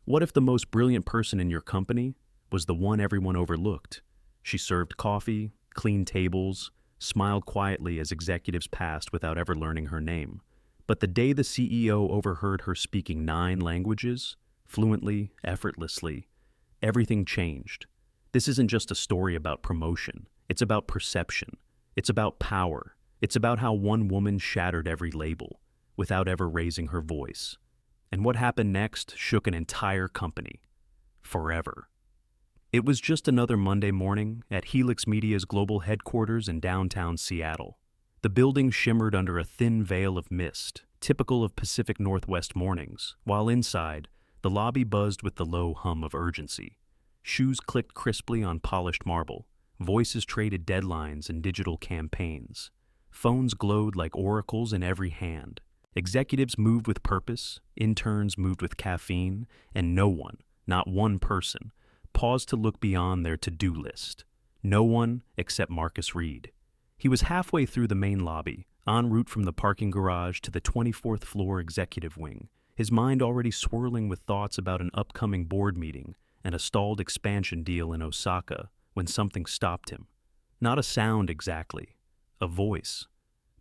What if the most brilliant person in your company was the one everyone overlooked? She served coffee, cleaned tables, smiled quietly as executives passed without ever learning her name. But the day the CEO overheard her speaking 9 languages, fluently, effortlessly, everything changed. This isn't just a story about promotion. It's about perception. It's about power. It's about how one woman shattered every label without ever raising her voice. And what happened next shook an entire company. Forever. It was just another Monday morning at Helix Media's global headquarters in downtown Seattle. The building shimmered under a thin veil of mist, typical of Pacific Northwest mornings, while inside, the lobby buzzed with the low hum of urgency. Shoes clicked crisply on polished marble. Voices traded deadlines and digital campaigns. Phones glowed like oracles in every hand. Executives moved with purpose, interns moved with caffeine, and no one, not one person, paused to look beyond their to-do list. No one except Marcus Reed. He was halfway through the main lobby, en route from the parking garage to the 24th floor executive wing, his mind already swirling with thoughts about an upcoming board meeting and a stalled expansion deal in Osaka, when something stopped him. Not a sound exactly, a voice.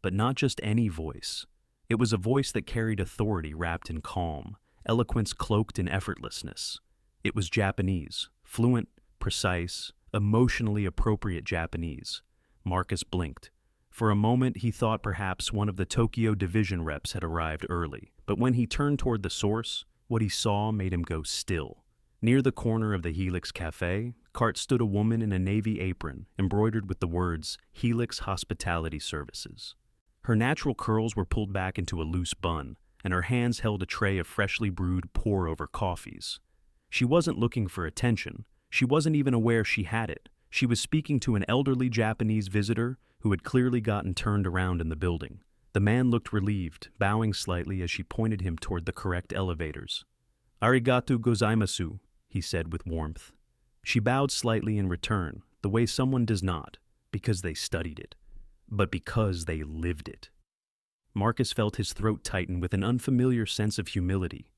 But not just any voice. It was a voice that carried authority wrapped in calm, eloquence cloaked in effortlessness. It was Japanese, fluent, precise, emotionally appropriate Japanese. Marcus blinked. For a moment, he thought perhaps one of the Tokyo division reps had arrived early. But when he turned toward the source, what he saw made him go still. Near the corner of the Helix Cafe, cart stood a woman in a navy apron, embroidered with the words, Helix Hospitality Services. Her natural curls were pulled back into a loose bun, and her hands held a tray of freshly brewed pour-over coffees. She wasn't looking for attention. She wasn't even aware she had it. She was speaking to an elderly Japanese visitor who had clearly gotten turned around in the building. The man looked relieved, bowing slightly as she pointed him toward the correct elevators. Arigatou gozaimasu, he said with warmth. She bowed slightly in return, the way someone does not, because they studied it, but because they lived it. Marcus felt his throat tighten with an unfamiliar sense of humility.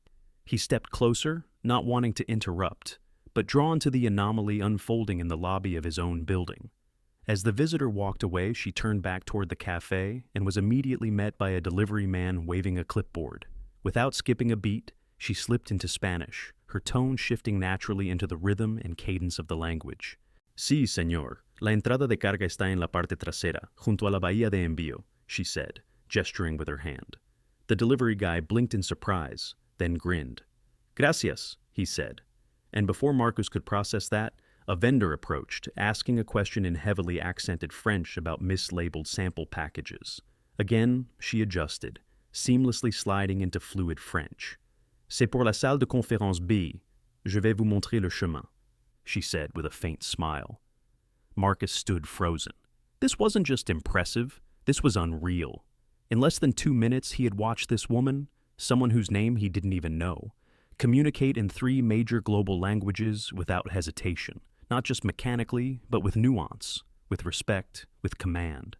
He stepped closer, not wanting to interrupt, but drawn to the anomaly unfolding in the lobby of his own building. As the visitor walked away, she turned back toward the cafe and was immediately met by a delivery man waving a clipboard. Without skipping a beat, she slipped into Spanish, her tone shifting naturally into the rhythm and cadence of the language. Sí, señor. La entrada de carga está en la parte trasera, junto a la bahía de envío, she said, gesturing with her hand. The delivery guy blinked in surprise, then grinned. Gracias, he said. And before Marcus could process that, a vendor approached, asking a question in heavily accented French about mislabeled sample packages. Again, she adjusted, seamlessly sliding into fluid French. C'est pour la salle de conférence B. Je vais vous montrer le chemin, she said with a faint smile. Marcus stood frozen. This wasn't just impressive, this was unreal. In less than 2 minutes, he had watched this woman, someone whose name he didn't even know, communicate in 3 major global languages without hesitation, not just mechanically, but with nuance, with respect, with command.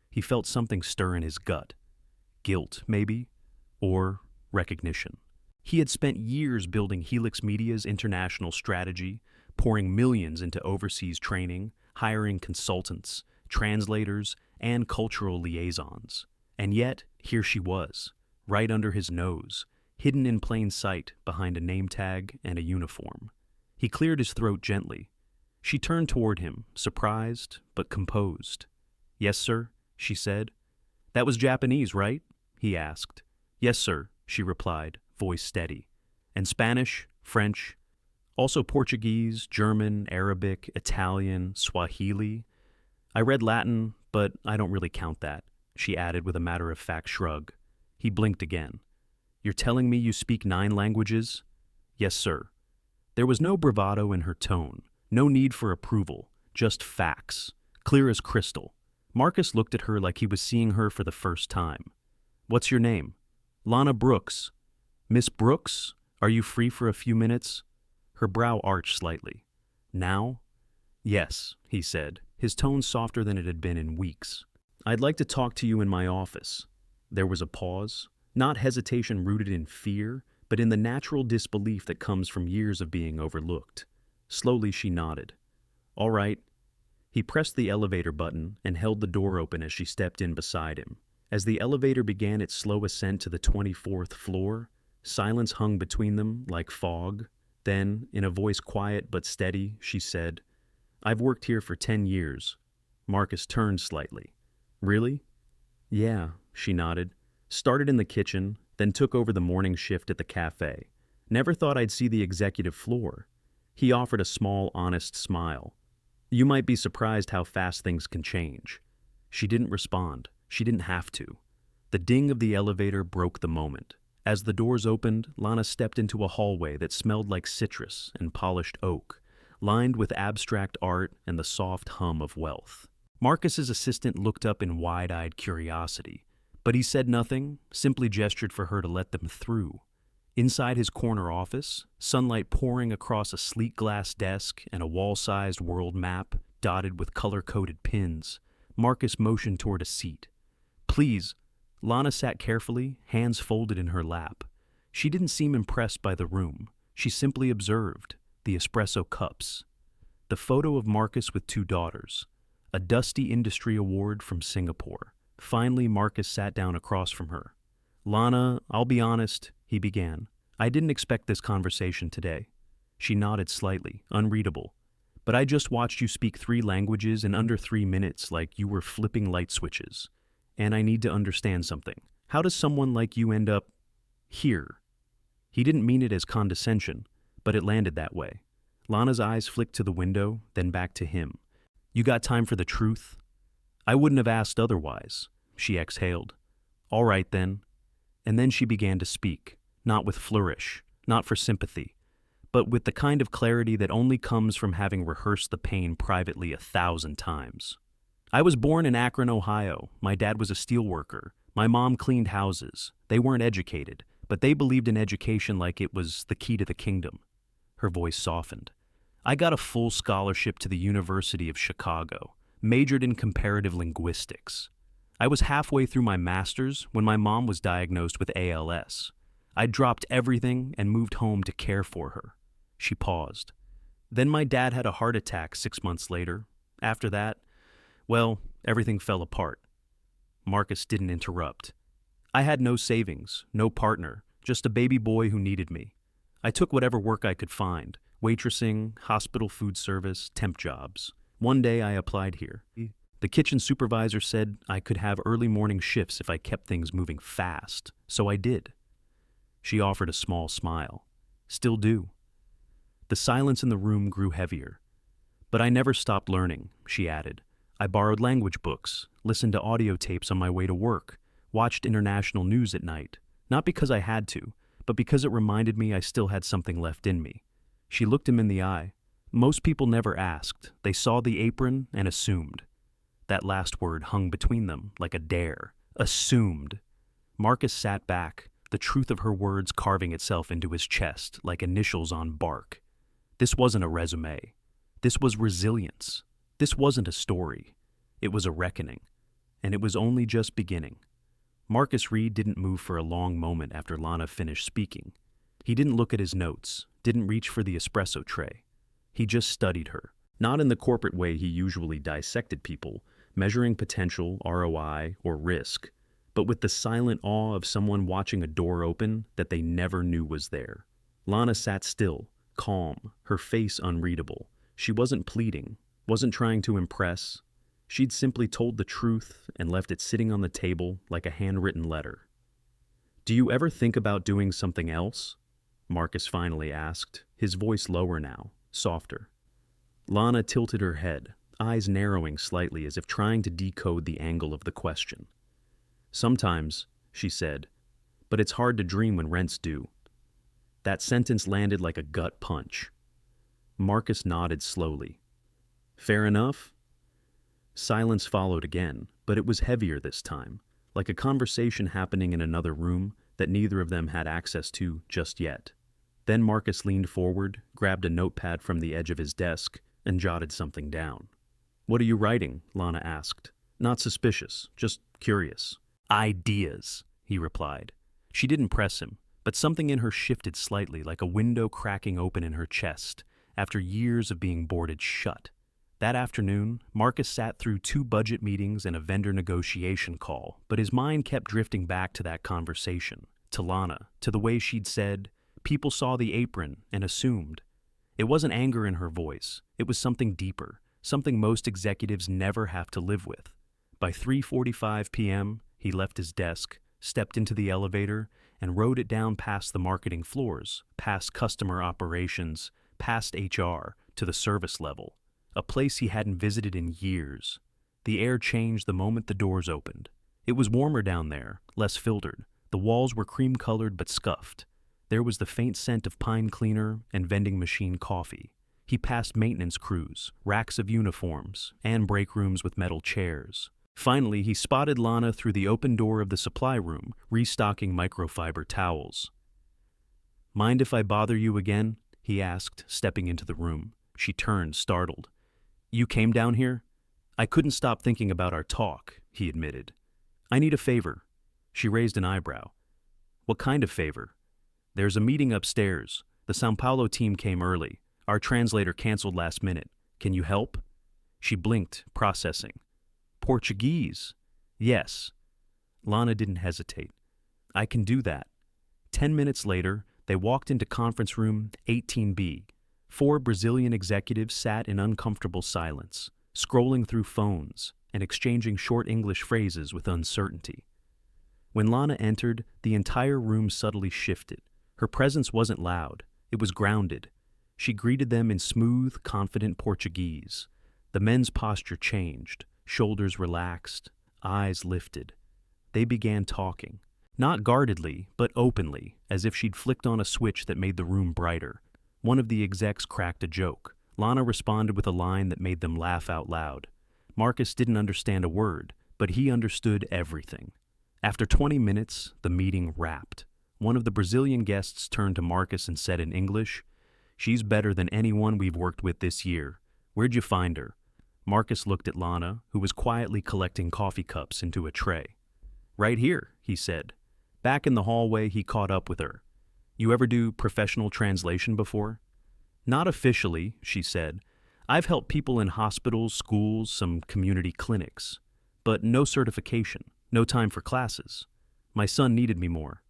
He felt something stir in his gut. Guilt, maybe, or recognition. He had spent years building Helix Media's international strategy, pouring millions into overseas training, hiring consultants, translators, and cultural liaisons. And yet, here she was, right under his nose, hidden in plain sight behind a name tag and a uniform. He cleared his throat gently. She turned toward him, surprised but composed. Yes, sir, she said. That was Japanese, right? He asked. Yes, sir, she replied, voice steady. And Spanish, French, also Portuguese, German, Arabic, Italian, Swahili. I read Latin, but I don't really count that, she added with a matter-of-fact shrug. He blinked again. You're telling me you speak 9 languages? Yes, sir. There was no bravado in her tone, no need for approval, just facts, clear as crystal. Marcus looked at her like he was seeing her for the first time. What's your name? Lana Brooks. Miss Brooks, are you free for a few minutes? Her brow arched slightly. Now? Yes, he said, his tone softer than it had been in weeks. I'd like to talk to you in my office. There was a pause, not hesitation rooted in fear, but in the natural disbelief that comes from years of being overlooked. Slowly she nodded. All right. He pressed the elevator button and held the door open as she stepped in beside him. As the elevator began its slow ascent to the 24th floor, silence hung between them like fog. Then, in a voice quiet but steady, she said, I've worked here for 10 years. Marcus turned slightly. Really? Yeah, she nodded. Started in the kitchen, then took over the morning shift at the cafe. Never thought I'd see the executive floor. He offered a small, honest smile. You might be surprised how fast things can change. She didn't respond. She didn't have to. The ding of the elevator broke the moment. As the doors opened, Lana stepped into a hallway that smelled like citrus and polished oak, lined with abstract art and the soft hum of wealth. Marcus's assistant looked up in wide-eyed curiosity, but he said nothing, simply gestured for her to let them through. Inside his corner office, sunlight pouring across a sleek glass desk and a wall-sized world map dotted with color-coded pins, Marcus motioned toward a seat. Please. Lana sat carefully, hands folded in her lap. She didn't seem impressed by the room. She simply observed the espresso cups, the photo of Marcus with 2 daughters, a dusty industry award from Singapore. Finally, Marcus sat down across from her. Lana, I'll be honest, he began. I didn't expect this conversation today. She nodded slightly, unreadable. But I just watched you speak 3 languages in under 3 minutes like you were flipping light switches. And I need to understand something. How does someone like you end up here? He didn't mean it as condescension, but it landed that way. Lana's eyes flicked to the window, then back to him. You got time for the truth? I wouldn't have asked otherwise, she exhaled. All right then. And then she began to speak, not with flourish, not for sympathy, but with the kind of clarity that only comes from having rehearsed the pain privately 1,000 times. I was born in Akron, Ohio. My dad was a steelworker. My mom cleaned houses. They weren't educated, but they believed in education like it was the key to the kingdom. Her voice softened. I got a full scholarship to the University of Chicago, majored in comparative linguistics. I was halfway through my master's when my mom was diagnosed with ALS. I dropped everything and moved home to care for her. She paused. Then my dad had a heart attack 6 months later. After that, well, everything fell apart. Marcus didn't interrupt. I had no savings, no partner, just a baby boy who needed me. I took whatever work I could find, waitressing, hospital food service, temp jobs. One day I applied here. The kitchen supervisor said I could have early morning shifts if I kept things moving fast, so I did. She offered a small smile. Still do. The silence in the room grew heavier. But I never stopped learning, she added. I borrowed language books, listened to audio tapes on my way to work, watched international news at night, not because I had to, but because it reminded me I still had something left in me. She looked him in the eye. Most people never asked. They saw the apron and assumed. That last word hung between them like a dare. Assumed. Marcus sat back, the truth of her words carving itself into his chest like initials on bark. This wasn't a resume. This was resilience. This wasn't a story. It was a reckoning. And it was only just beginning. Marcus Reed didn't move for a long moment after Lana finished speaking. He didn't look at his notes, didn't reach for the espresso tray. He just studied her, not in the corporate way he usually dissected people, measuring potential, ROI, or risk, but with the silent awe of someone watching a door open that they never knew was there. Lana sat still, calm, her face unreadable. She wasn't pleading, wasn't trying to impress. She'd simply told the truth and left it sitting on the table like a handwritten letter. Do you ever think about doing something else? Marcus finally asked, his voice lower now, softer. Lana tilted her head, eyes narrowing slightly as if trying to decode the angle of the question. Sometimes, she said, but it's hard to dream when rent's due. That sentence landed like a gut punch. Marcus nodded slowly. Fair enough? Silence followed again, but it was heavier this time, like a conversation happening in another room that neither of them had access to just yet. Then Marcus leaned forward, grabbed a notepad from the edge of his desk, and jotted something down. What are you writing? Lana asked. Not suspicious, just curious. Ideas, he replied. She didn't press him, But something in her shifted slightly, like a window cracking open in her chest, after years of being boarded shut. That afternoon, Marcus sat through 2 budget meetings and a vendor negotiation call, but his mind kept drifting back to that conversation, to Lana, to the way she'd said, people saw the apron and assumed. It wasn't anger in her voice, it was something deeper, something most executives never have to live with. By 3:45 p.m., he left his desk, stepped into the elevator, and rode it down past the marketing floors, past customer operations, past HR, to the service level, a place he hadn't visited in years. The air changed the moment the doors opened. It was warmer down there, less filtered. The walls were cream-colored but scuffed. There was the faint scent of pine cleaner and vending machine coffee. He passed maintenance crews, racks of uniforms, and break rooms with metal chairs. Finally, he spotted Lana through the open door of the supply room, restocking microfiber towels. "Mind if I bother you again?" he asked, stepping into the room. She turned, startled. "You came down here?" "I couldn't stop thinking about our talk," he admitted. "I need a favor." She raised an eyebrow. "What kind of favor?" "There's a meeting upstairs. The São Paulo team came early. Our translator canceled last minute. Can you help?" She blinked, processing. "Portuguese?" "Yes." Lana didn't hesitate. "I can do that." 10 minutes later, they walked into conference room 18B. 4 Brazilian executives sat in uncomfortable silence, scrolling through phones and exchanging short English phrases with uncertainty. When Lana entered, the entire room subtly shifted. Her presence wasn't loud, it was grounded. She greeted them in smooth, confident Portuguese. The men's posture changed, shoulders relaxed, eyes lifted. They began talking, not guardedly, but openly, as if she'd flicked on a switch that made the room brighter. One of the execs cracked a joke. Lana responded with a line that made them laugh out loud. Marcus didn't understand a word, but he understood everything. After 20 minutes, the meeting wrapped. One of the Brazilian guests turned to Marcus and said in English, "She's better than anyone we've worked with this year. Where'd you find her?" Marcus looked at Lana, who was quietly collecting coffee cups into a tray. "Right here," he said. Back in the hallway, he caught up with her. "You ever do professional translation before?" "Not officially," she said. "I've helped people in hospitals, schools, some community clinics. But no certification, no time for classes. My son needed me more."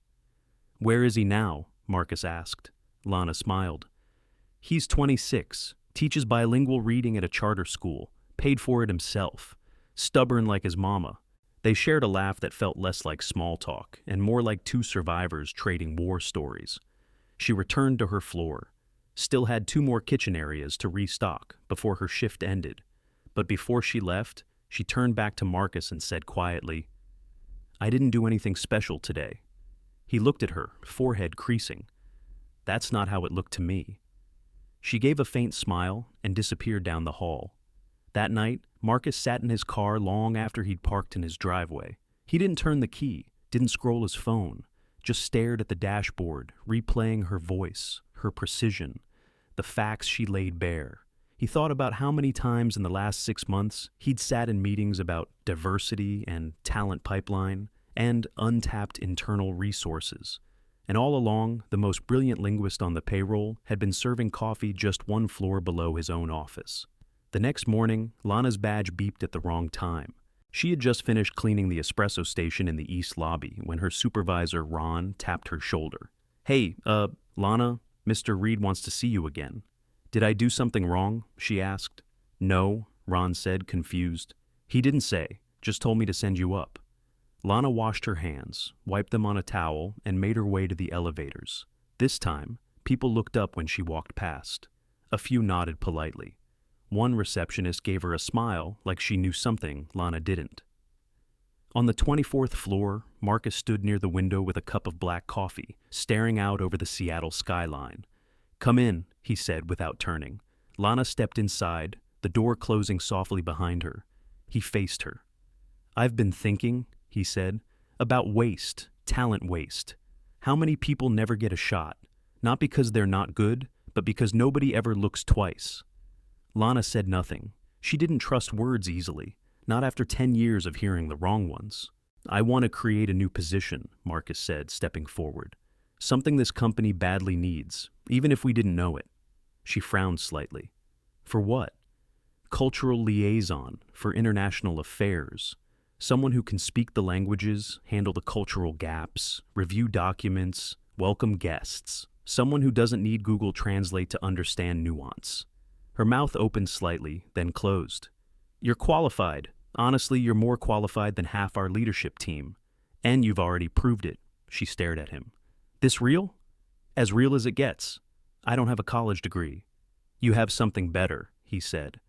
"Where is he now?" Marcus asked. Lana smiled. "He's 26, teaches bilingual reading at a charter school, paid for it himself, stubborn like his mama." They shared a laugh that felt less like small talk and more like 2 survivors trading war stories. She returned to her floor, still had 2 more kitchen areas to restock before her shift ended. But before she left, she turned back to Marcus and said quietly, "I didn't do anything special today." He looked at her, forehead creasing. "That's not how it looked to me." She gave a faint smile and disappeared down the hall. That night, Marcus sat in his car long after he'd parked in his driveway. He didn't turn the key, didn't scroll his phone, just stared at the dashboard, replaying her voice, her precision, the facts she laid bare. He thought about how many times in the last 6 months he'd sat in meetings about diversity and talent pipeline and untapped internal resources. And all along, the most brilliant linguist on the payroll had been serving coffee just 1 floor below his own office. The next morning, Lana's badge beeped at the wrong time. She had just finished cleaning the espresso station in the east lobby when her supervisor, Ron, tapped her shoulder. "Hey, Lana, Mr. Reed wants to see you again." "Did I do something wrong?" she asked. "No," Ron said, confused. "He didn't say, just told me to send you up." Lana washed her hands, wiped them on a towel, and made her way to the elevators. This time, people looked up when she walked past. A few nodded politely. One receptionist gave her a smile like she knew something Lana didn't. On the 24th floor, Marcus stood near the window with a cup of black coffee, staring out over the Seattle skyline. "Come in," he said without turning. Lana stepped inside, the door closing softly behind her. He faced her. "I've been thinking," he said, "about waste, talent waste. How many people never get a shot, not because they're not good, but because nobody ever looks twice." Lana said nothing. She didn't trust words easily, not after 10 years of hearing the wrong ones. "I want to create a new position," Marcus said, stepping forward. Something this company badly needs, even if we didn't know it. She frowned slightly. For what? Cultural liaison for international affairs. Someone who can speak the languages, handle the cultural gaps, review documents, welcome guests. Someone who doesn't need Google Translate to understand nuance. Her mouth opened slightly, then closed. You're qualified. Honestly, you're more qualified than half our leadership team. And you've already proved it. She stared at him. This real? As real as it gets. I don't have a college degree. You have something better, he said.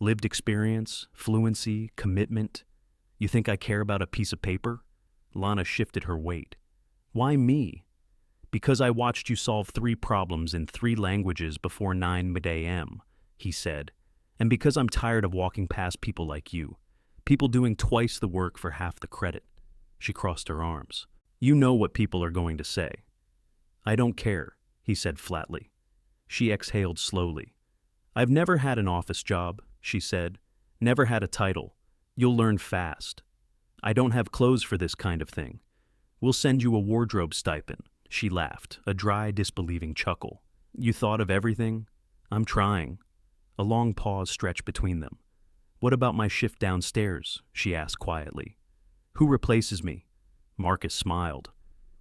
Lived experience, fluency, commitment. You think I care about a piece of paper? Lana shifted her weight. Why me? Because I watched you solve 3 problems in 3 languages before 9 a.m., he said. And because I'm tired of walking past people like you. People doing twice the work for half the credit. She crossed her arms. You know what people are going to say. I don't care, he said flatly. She exhaled slowly. I've never had an office job, she said. Never had a title. You'll learn fast. I don't have clothes for this kind of thing. We'll send you a wardrobe stipend. She laughed, a dry, disbelieving chuckle. You thought of everything? I'm trying. A long pause stretched between them. What about my shift downstairs? She asked quietly. Who replaces me? Marcus smiled.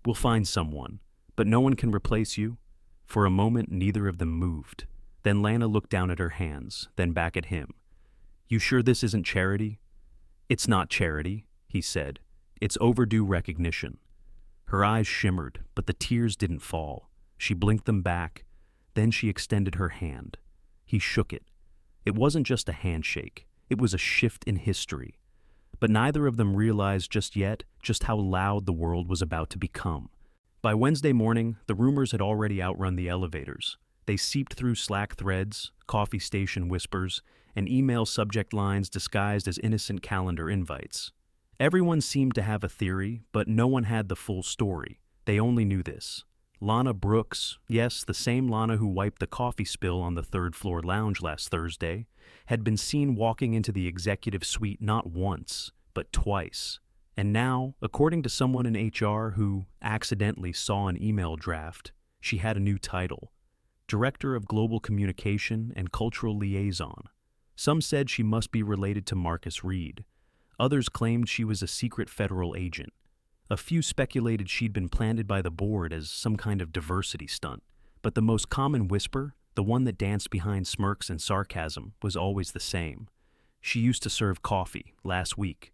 We'll find someone, but no one can replace you. For a moment, neither of them moved. Then Lana looked down at her hands, then back at him. You sure this isn't charity? It's not charity, he said. It's overdue recognition. Her eyes shimmered, but the tears didn't fall. She blinked them back. Then she extended her hand. He shook it. It wasn't just a handshake. It was a shift in history. But neither of them realized just yet just how loud the world was about to become. By Wednesday morning, the rumors had already outrun the elevators. They seeped through Slack threads, coffee station whispers, and email subject lines disguised as innocent calendar invites. Everyone seemed to have a theory, but no one had the full story. They only knew this. Lana Brooks, yes, the same Lana who wiped the coffee spill on the third-floor lounge last Thursday, had been seen walking into the executive suite not once, but twice. And now, according to someone in HR who accidentally saw an email draft, she had a new title: Director of Global Communication and Cultural Liaison. Some said she must be related to Marcus Reed. Others claimed she was a secret federal agent. A few speculated she'd been planted by the board as some kind of diversity stunt. But the most common whisper, the one that danced behind smirks and sarcasm, was always the same. She used to serve coffee last week.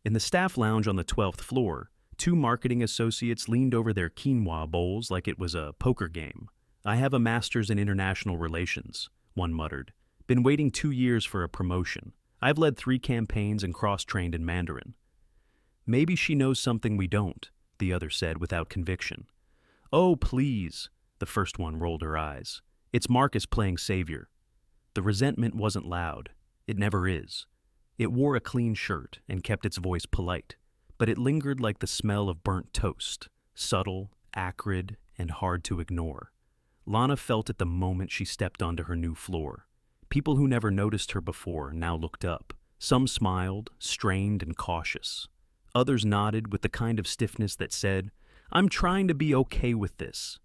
In the staff lounge on the 12th floor, 2 marketing associates leaned over their quinoa bowls like it was a poker game. I have a master's in international relations, one muttered. Been waiting 2 years for a promotion. I've led 3 campaigns and cross-trained in Mandarin. Maybe she knows something we don't, the other said without conviction. Oh, please, the first one rolled her eyes. It's Marcus playing savior. The resentment wasn't loud. It never is. It wore a clean shirt and kept its voice polite, but it lingered like the smell of burnt toast, subtle, acrid, and hard to ignore. Lana felt it the moment she stepped onto her new floor. People who never noticed her before now looked up. Some smiled, strained and cautious. Others nodded with the kind of stiffness that said, I'm trying to be okay with this.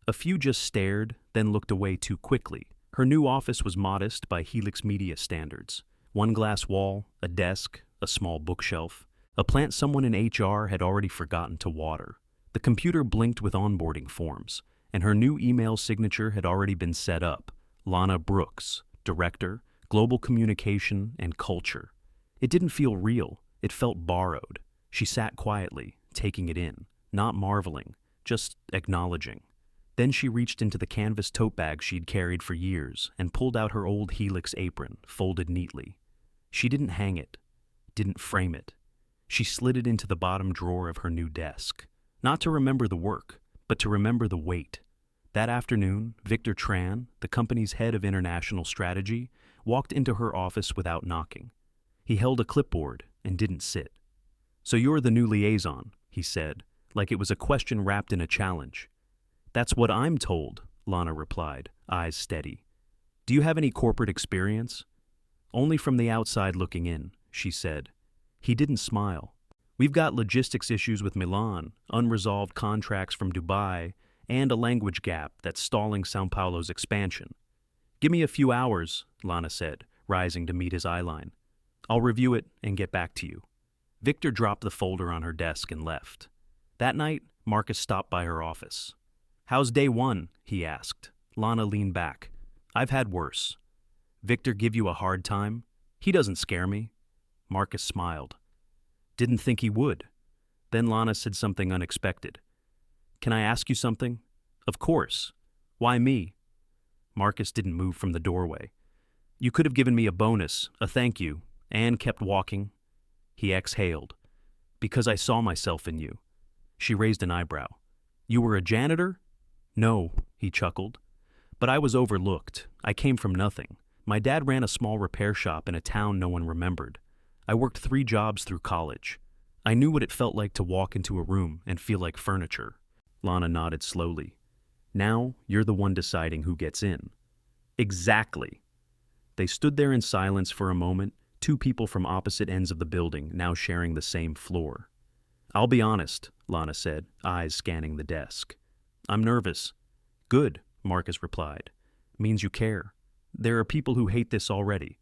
A few just stared, then looked away too quickly. Her new office was modest by Helix Media standards. 1 glass wall, a desk, a small bookshelf, a plant someone in HR had already forgotten to water. The computer blinked with onboarding forms, and her new email signature had already been set up. Lana Brooks, Director, Global Communication and Culture. It didn't feel real. It felt borrowed. She sat quietly, taking it in, not marveling, just acknowledging. Then she reached into the canvas tote bag she'd carried for years and pulled out her old Helix apron, folded neatly. She didn't hang it, didn't frame it. She slid it into the bottom drawer of her new desk, not to remember the work, but to remember the weight. That afternoon, Victor Tran, the company's head of international strategy, walked into her office without knocking. He held a clipboard and didn't sit. So you're the new liaison, he said, like it was a question wrapped in a challenge. That's what I'm told, Lana replied, eyes steady. Do you have any corporate experience? Only from the outside looking in, she said. He didn't smile. We've got logistics issues with Milan, unresolved contracts from Dubai, and a language gap that's stalling Sao Paulo's expansion. Give me a few hours, Lana said, rising to meet his eyeline. I'll review it and get back to you. Victor dropped the folder on her desk and left. That night, Marcus stopped by her office. How's day one? He asked. Lana leaned back. I've had worse. Victor give you a hard time? He doesn't scare me. Marcus smiled. Didn't think he would. Then Lana said something unexpected. Can I ask you something? Of course. Why me? Marcus didn't move from the doorway. You could have given me a bonus, a thank you, and kept walking. He exhaled. Because I saw myself in you. She raised an eyebrow. You were a janitor? No, he chuckled. But I was overlooked. I came from nothing. My dad ran a small repair shop in a town no one remembered. I worked 3 jobs through college. I knew what it felt like to walk into a room and feel like furniture. Lana nodded slowly. Now you're the one deciding who gets in. Exactly. They stood there in silence for a moment, 2 people from opposite ends of the building now sharing the same floor. I'll be honest, Lana said, eyes scanning the desk. I'm nervous. Good, Marcus replied. Means you care. There are people who hate this already.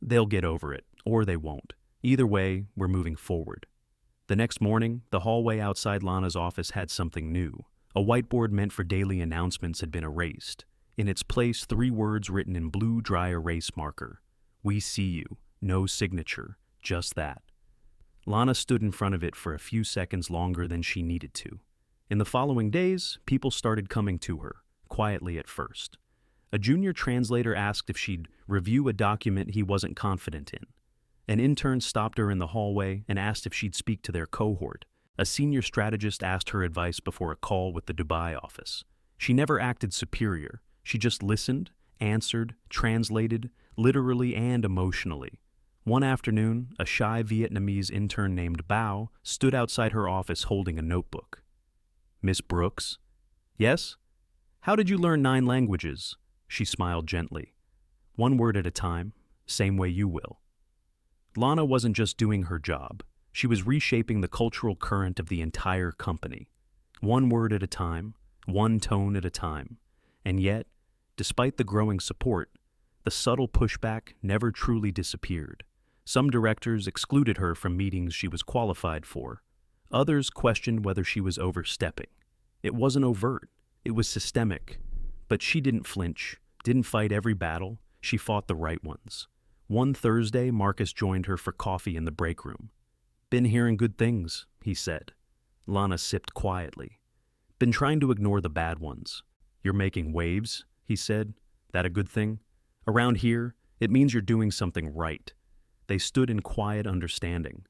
They'll get over it, or they won't. Either way, we're moving forward. The next morning, the hallway outside Lana's office had something new. A whiteboard meant for daily announcements had been erased. In its place, 3 words written in blue dry erase marker. We see you. No signature. Just that. Lana stood in front of it for a few seconds longer than she needed to. In the following days, people started coming to her, quietly at first. A junior translator asked if she'd review a document he wasn't confident in. An intern stopped her in the hallway and asked if she'd speak to their cohort. A senior strategist asked her advice before a call with the Dubai office. She never acted superior. She just listened, answered, translated, literally and emotionally. One afternoon, a shy Vietnamese intern named Bao stood outside her office holding a notebook. Miss Brooks? Yes? How did you learn 9 languages? She smiled gently. 1 word at a time, same way you will. Lana wasn't just doing her job. She was reshaping the cultural current of the entire company. 1 word at a time, 1 tone at a time. And yet, despite the growing support, the subtle pushback never truly disappeared. Some directors excluded her from meetings she was qualified for. Others questioned whether she was overstepping. It wasn't overt. It was systemic. But she didn't flinch, didn't fight every battle. She fought the right ones. One Thursday, Marcus joined her for coffee in the break room. Been hearing good things, he said. Lana sipped quietly. Been trying to ignore the bad ones. You're making waves, he said. That a good thing? Around here, it means you're doing something right. They stood in quiet understanding.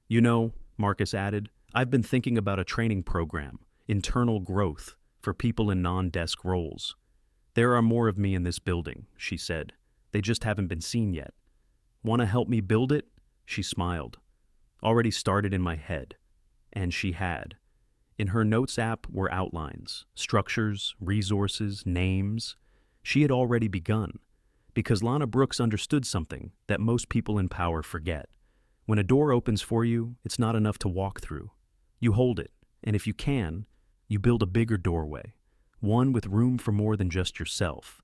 You know, Marcus added, I've been thinking about a training program, internal growth, for people in non-desk roles. There are more of me in this building, she said. They just haven't been seen yet. Want to help me build it? She smiled. Already started in my head. And she had. In her notes app were outlines, structures, resources, names. She had already begun. Because Lana Brooks understood something that most people in power forget. When a door opens for you, it's not enough to walk through. You hold it, and if you can, you build a bigger doorway, one with room for more than just yourself.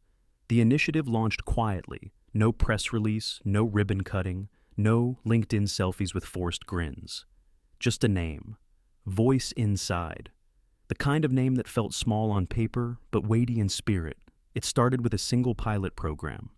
The initiative launched quietly, no press release, no ribbon cutting, no LinkedIn selfies with forced grins. Just a name. Voice Inside. The kind of name that felt small on paper, but weighty in spirit. It started with a single pilot program.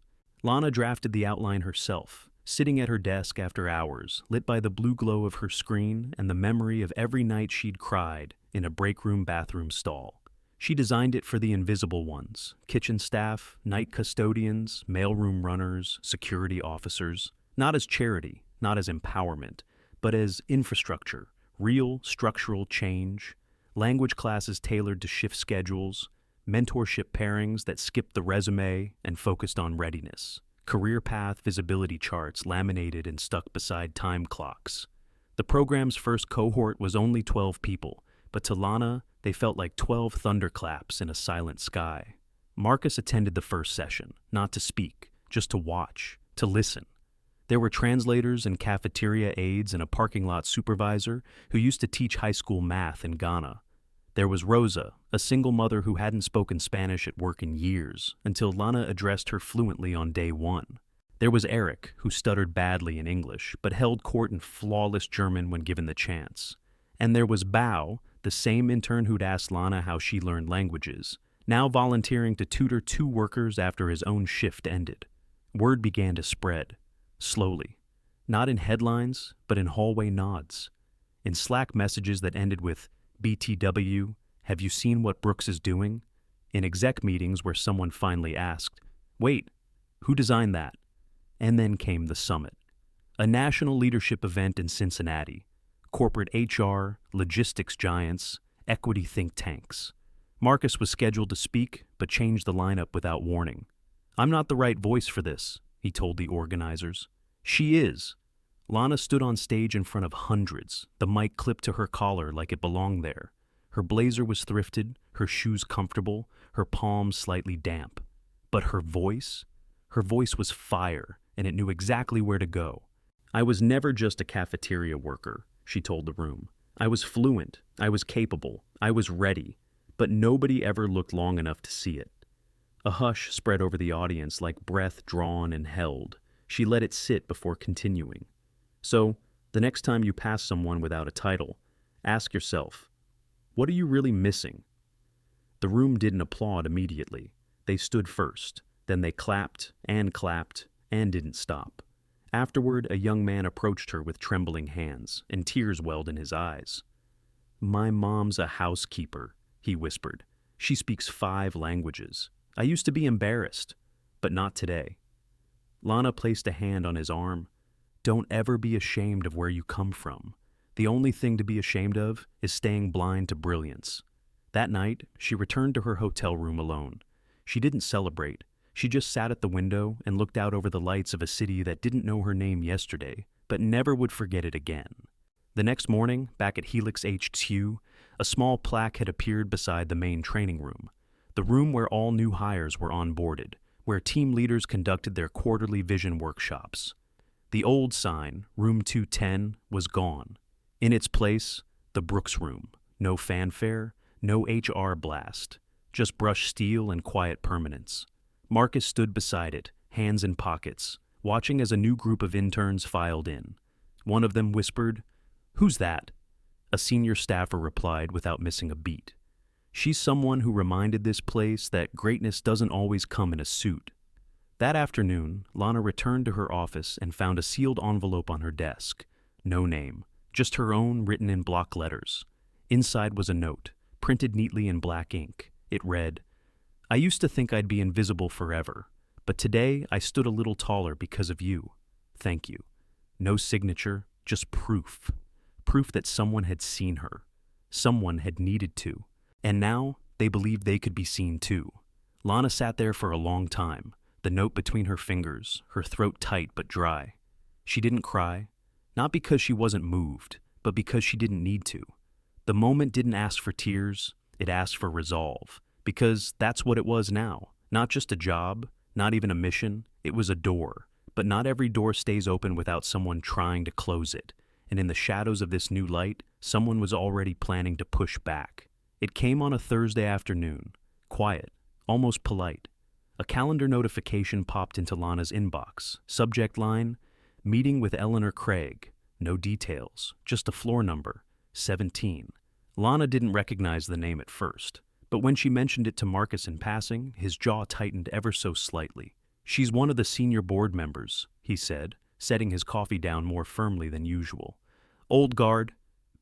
Lana drafted the outline herself, sitting at her desk after hours, lit by the blue glow of her screen and the memory of every night she'd cried in a break room bathroom stall. She designed it for the invisible ones, kitchen staff, night custodians, mailroom runners, security officers, not as charity, not as empowerment, but as infrastructure, real structural change, language classes tailored to shift schedules, mentorship pairings that skipped the resume and focused on readiness, career path visibility charts laminated and stuck beside time clocks. The program's first cohort was only 12 people, but to Lana, they felt like 12 thunderclaps in a silent sky. Marcus attended the first session, not to speak, just to watch, to listen. There were translators and cafeteria aides and a parking lot supervisor who used to teach high school math in Ghana. There was Rosa, a single mother who hadn't spoken Spanish at work in years, until Lana addressed her fluently on day one. There was Eric, who stuttered badly in English, but held court in flawless German when given the chance. And there was Bao, the same intern who'd asked Lana how she learned languages, now volunteering to tutor 2 workers after his own shift ended. Word began to spread, slowly. Not in headlines, but in hallway nods. In Slack messages that ended with, BTW, have you seen what Brooks is doing? In exec meetings where someone finally asked, wait, who designed that? And then came the summit. A national leadership event in Cincinnati. Corporate HR, logistics giants, equity think tanks. Marcus was scheduled to speak, but changed the lineup without warning. I'm not the right voice for this, he told the organizers. She is. Lana stood on stage in front of hundreds, the mic clipped to her collar like it belonged there. Her blazer was thrifted, her shoes comfortable, her palms slightly damp. But her voice was fire, and it knew exactly where to go. I was never just a cafeteria worker, she told the room. I was fluent, I was capable, I was ready, but nobody ever looked long enough to see it. A hush spread over the audience like breath drawn and held. She let it sit before continuing. So, the next time you pass someone without a title, ask yourself, what are you really missing? The room didn't applaud immediately. They stood first, then they clapped and didn't stop. Afterward, a young man approached her with trembling hands, and tears welled in his eyes. My mom's a housekeeper, he whispered. She speaks 5 languages. I used to be embarrassed, but not today. Lana placed a hand on his arm. Don't ever be ashamed of where you come from. The only thing to be ashamed of is staying blind to brilliance. That night, she returned to her hotel room alone. She didn't celebrate. She just sat at the window and looked out over the lights of a city that didn't know her name yesterday, but never would forget it again. The next morning, back at Helix HQ, a small plaque had appeared beside the main training room, the room where all new hires were onboarded, where team leaders conducted their quarterly vision workshops. The old sign, Room 210, was gone. In its place, the Brooks Room. No fanfare, no HR blast, just brushed steel and quiet permanence. Marcus stood beside it, hands in pockets, watching as a new group of interns filed in. One of them whispered, "Who's that?" A senior staffer replied without missing a beat. She's someone who reminded this place that greatness doesn't always come in a suit. That afternoon, Lana returned to her office and found a sealed envelope on her desk. No name, just her own written in block letters. Inside was a note, printed neatly in black ink. It read, I used to think I'd be invisible forever, but today I stood a little taller because of you. Thank you. No signature, just proof. Proof that someone had seen her. Someone had needed to. And now they believed they could be seen too. Lana sat there for a long time, the note between her fingers, her throat tight but dry. She didn't cry, not because she wasn't moved, but because she didn't need to. The moment didn't ask for tears, it asked for resolve, because that's what it was now. Not just a job, not even a mission, it was a door. But not every door stays open without someone trying to close it. And in the shadows of this new light, someone was already planning to push back. It came on a Thursday afternoon, quiet, almost polite. A calendar notification popped into Lana's inbox. Subject line, meeting with Eleanor Craig. No details, just a floor number, 17. Lana didn't recognize the name at first, but when she mentioned it to Marcus in passing, his jaw tightened ever so slightly. She's one of the senior board members, he said, setting his coffee down more firmly than usual. Old guard,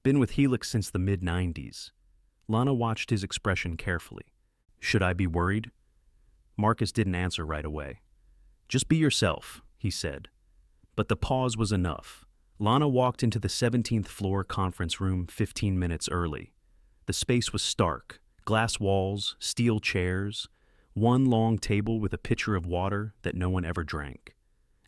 been with Helix since the mid-90s. Lana watched his expression carefully. Should I be worried? Marcus didn't answer right away. Just be yourself, he said. But the pause was enough. Lana walked into the 17th floor conference room 15 minutes early. The space was stark, glass walls, steel chairs, one long table with a pitcher of water that no one ever drank.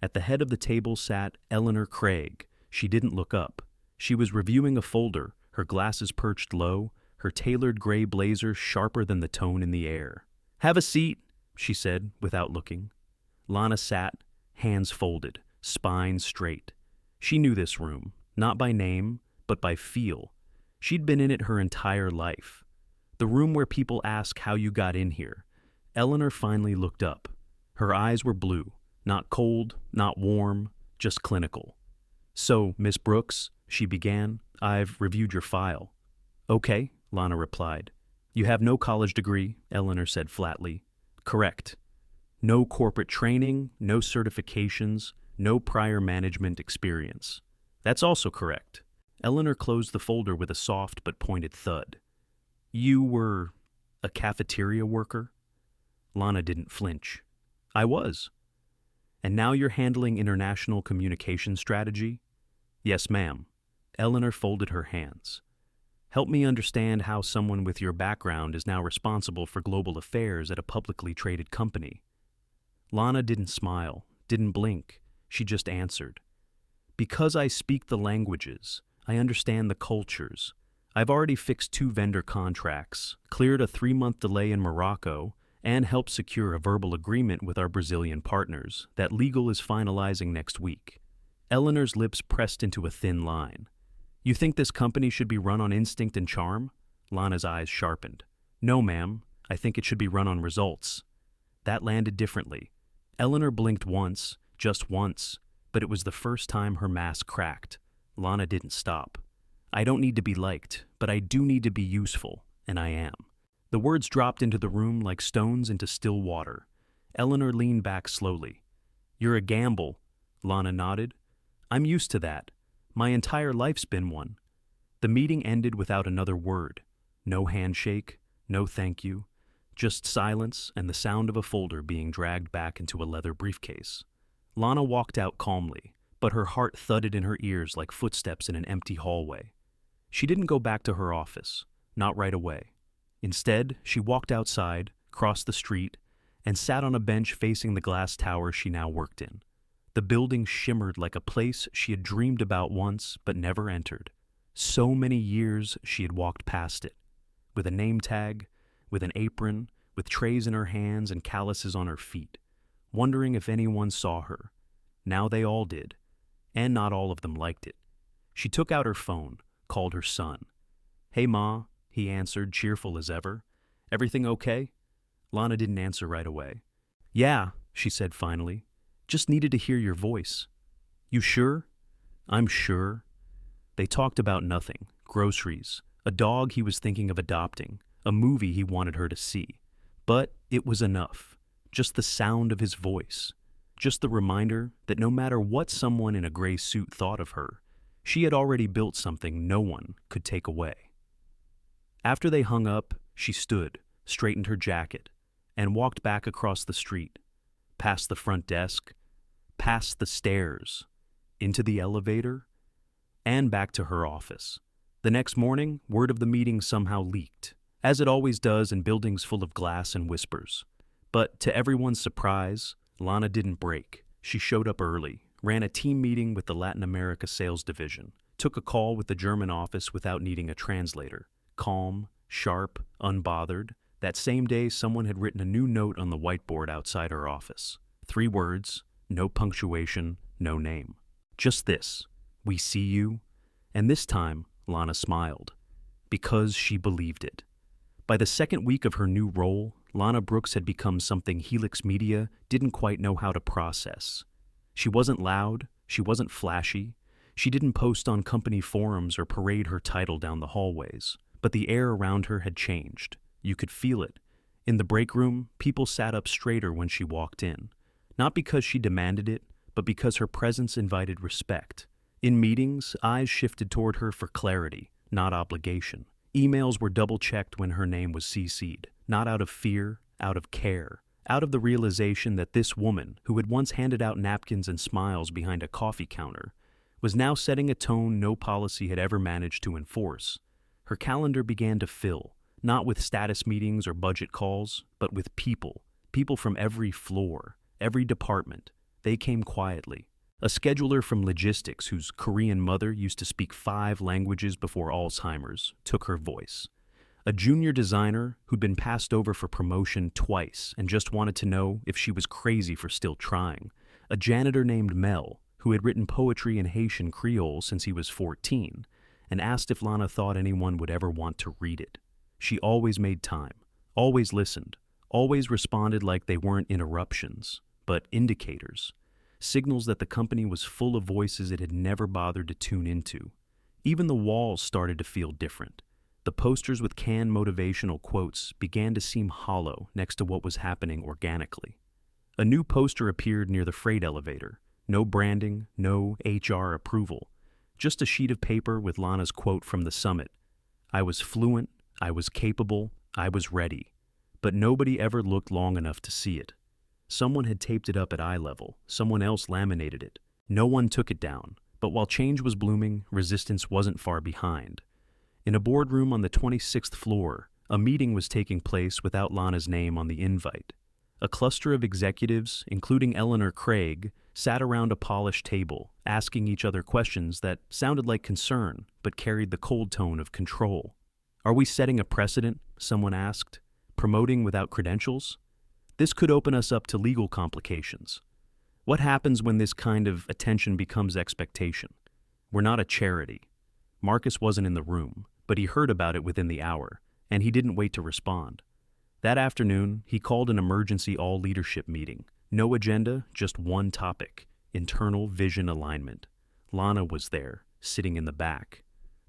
At the head of the table sat Eleanor Craig. She didn't look up. She was reviewing a folder, her glasses perched low, her tailored gray blazer sharper than the tone in the air. Have a seat, she said without looking. Lana sat, hands folded, spine straight. She knew this room, not by name, but by feel. She'd been in it her entire life. The room where people ask how you got in here. Eleanor finally looked up. Her eyes were blue, not cold, not warm, just clinical. "So, Miss Brooks," she began, "I've reviewed your file." "Okay," Lana replied. "You have no college degree," Eleanor said flatly. "Correct. No corporate training, no certifications, no prior management experience." "That's also correct." Eleanor closed the folder with a soft but pointed thud. "You were a cafeteria worker?" Lana didn't flinch. "I was." "And now you're handling international communication strategy?" "Yes, ma'am." Eleanor folded her hands. "Help me understand how someone with your background is now responsible for global affairs at a publicly traded company." Lana didn't smile, didn't blink. She just answered. "Because I speak the languages, I understand the cultures. I've already fixed 2 vendor contracts, cleared a 3-month delay in Morocco, and helped secure a verbal agreement with our Brazilian partners that legal is finalizing next week." Eleanor's lips pressed into a thin line. "You think this company should be run on instinct and charm?" Lana's eyes sharpened. "No, ma'am. I think it should be run on results." That landed differently. Eleanor blinked once, just once, but it was the first time her mask cracked. Lana didn't stop. "I don't need to be liked, but I do need to be useful, and I am." The words dropped into the room like stones into still water. Eleanor leaned back slowly. "You're a gamble," Lana nodded. "I'm used to that. My entire life's been one." The meeting ended without another word. No handshake, no thank you, just silence and the sound of a folder being dragged back into a leather briefcase. Lana walked out calmly, but her heart thudded in her ears like footsteps in an empty hallway. She didn't go back to her office, not right away. Instead, she walked outside, crossed the street, and sat on a bench facing the glass tower she now worked in. The building shimmered like a place she had dreamed about once but never entered. So many years she had walked past it, with a name tag, with an apron, with trays in her hands and calluses on her feet, wondering if anyone saw her. Now they all did, and not all of them liked it. She took out her phone, called her son. "Hey, Ma," he answered, cheerful as ever. "Everything okay?" Lana didn't answer right away. "Yeah," she said finally. "Just needed to hear your voice." "You sure?" "I'm sure." They talked about nothing, groceries, a dog he was thinking of adopting, a movie he wanted her to see. But it was enough. Just the sound of his voice. Just the reminder that no matter what someone in a gray suit thought of her, she had already built something no one could take away. After they hung up, she stood, straightened her jacket, and walked back across the street, past the front desk, past the stairs, into the elevator, and back to her office. The next morning, word of the meeting somehow leaked, as it always does in buildings full of glass and whispers. But to everyone's surprise, Lana didn't break. She showed up early, ran a team meeting with the Latin America sales division, took a call with the German office without needing a translator. Calm, sharp, unbothered. That same day, someone had written a new note on the whiteboard outside her office. 3 words, no punctuation, no name. Just this: "We see you." And this time, Lana smiled, because she believed it. By the second week of her new role, Lana Brooks had become something Helix Media didn't quite know how to process. She wasn't loud, she wasn't flashy, she didn't post on company forums or parade her title down the hallways, but the air around her had changed. You could feel it. In the break room, people sat up straighter when she walked in, not because she demanded it, but because her presence invited respect. In meetings, eyes shifted toward her for clarity, not obligation. Emails were double-checked when her name was CC'd, not out of fear, out of care, out of the realization that this woman, who had once handed out napkins and smiles behind a coffee counter, was now setting a tone no policy had ever managed to enforce. Her calendar began to fill, not with status meetings or budget calls, but with people from every floor, every department. They came quietly. A scheduler from logistics whose Korean mother used to speak 5 languages before Alzheimer's took her voice. A junior designer who'd been passed over for promotion twice and just wanted to know if she was crazy for still trying. A janitor named Mel, who had written poetry in Haitian Creole since he was 14, and asked if Lana thought anyone would ever want to read it. She always made time, always listened, always responded like they weren't interruptions, but indicators, signals that the company was full of voices it had never bothered to tune into. Even the walls started to feel different. The posters with canned motivational quotes began to seem hollow next to what was happening organically. A new poster appeared near the freight elevator. No branding, no HR approval. Just a sheet of paper with Lana's quote from the summit. I was fluent, I was capable, I was ready. But nobody ever looked long enough to see it. Someone had taped it up at eye level. Someone else laminated it. No one took it down. But while change was blooming, resistance wasn't far behind. In a boardroom on the 26th floor, a meeting was taking place without Lana's name on the invite. A cluster of executives, including Eleanor Craig, sat around a polished table, asking each other questions that sounded like concern, but carried the cold tone of control. Are we setting a precedent? Someone asked. Promoting without credentials? This could open us up to legal complications. What happens when this kind of attention becomes expectation? We're not a charity. Marcus wasn't in the room, but he heard about it within the hour, and he didn't wait to respond. That afternoon, he called an emergency all-leadership meeting. No agenda, just one topic: internal vision alignment. Lana was there, sitting in the back.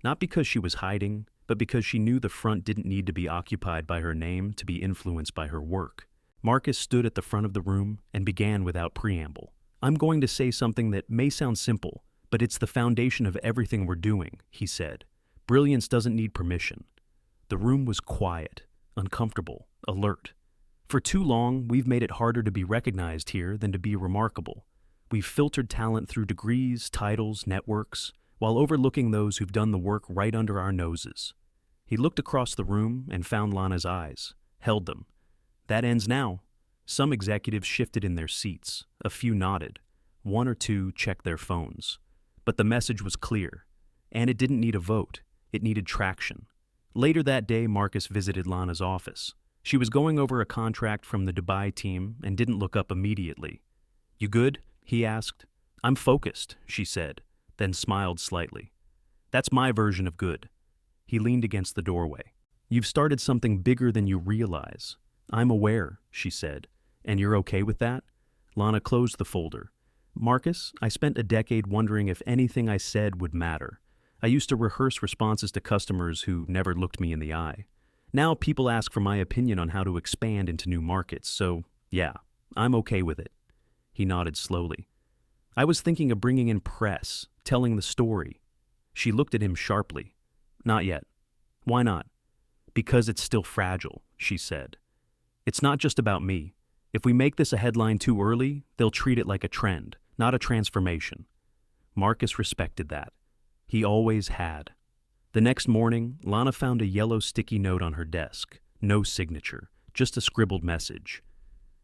Not because she was hiding, but because she knew the front didn't need to be occupied by her name to be influenced by her work. Marcus stood at the front of the room and began without preamble. I'm going to say something that may sound simple, but it's the foundation of everything we're doing, he said. Brilliance doesn't need permission. The room was quiet, uncomfortable, alert. For too long, we've made it harder to be recognized here than to be remarkable. We've filtered talent through degrees, titles, networks, while overlooking those who've done the work right under our noses. He looked across the room and found Lana's eyes, held them. That ends now. Some executives shifted in their seats. A few nodded. One or two checked their phones. But the message was clear. And it didn't need a vote. It needed traction. Later that day, Marcus visited Lana's office. She was going over a contract from the Dubai team and didn't look up immediately. You good? He asked. I'm focused, she said, then smiled slightly. That's my version of good. He leaned against the doorway. You've started something bigger than you realize. I'm aware, she said. And you're okay with that? Lana closed the folder. Marcus, I spent a decade wondering if anything I said would matter. I used to rehearse responses to customers who never looked me in the eye. Now people ask for my opinion on how to expand into new markets, so yeah, I'm okay with it. He nodded slowly. I was thinking of bringing in press, telling the story. She looked at him sharply. Not yet. Why not? Because it's still fragile, she said. It's not just about me. If we make this a headline too early, they'll treat it like a trend, not a transformation. Marcus respected that. He always had. The next morning, Lana found a yellow sticky note on her desk. No signature, just a scribbled message.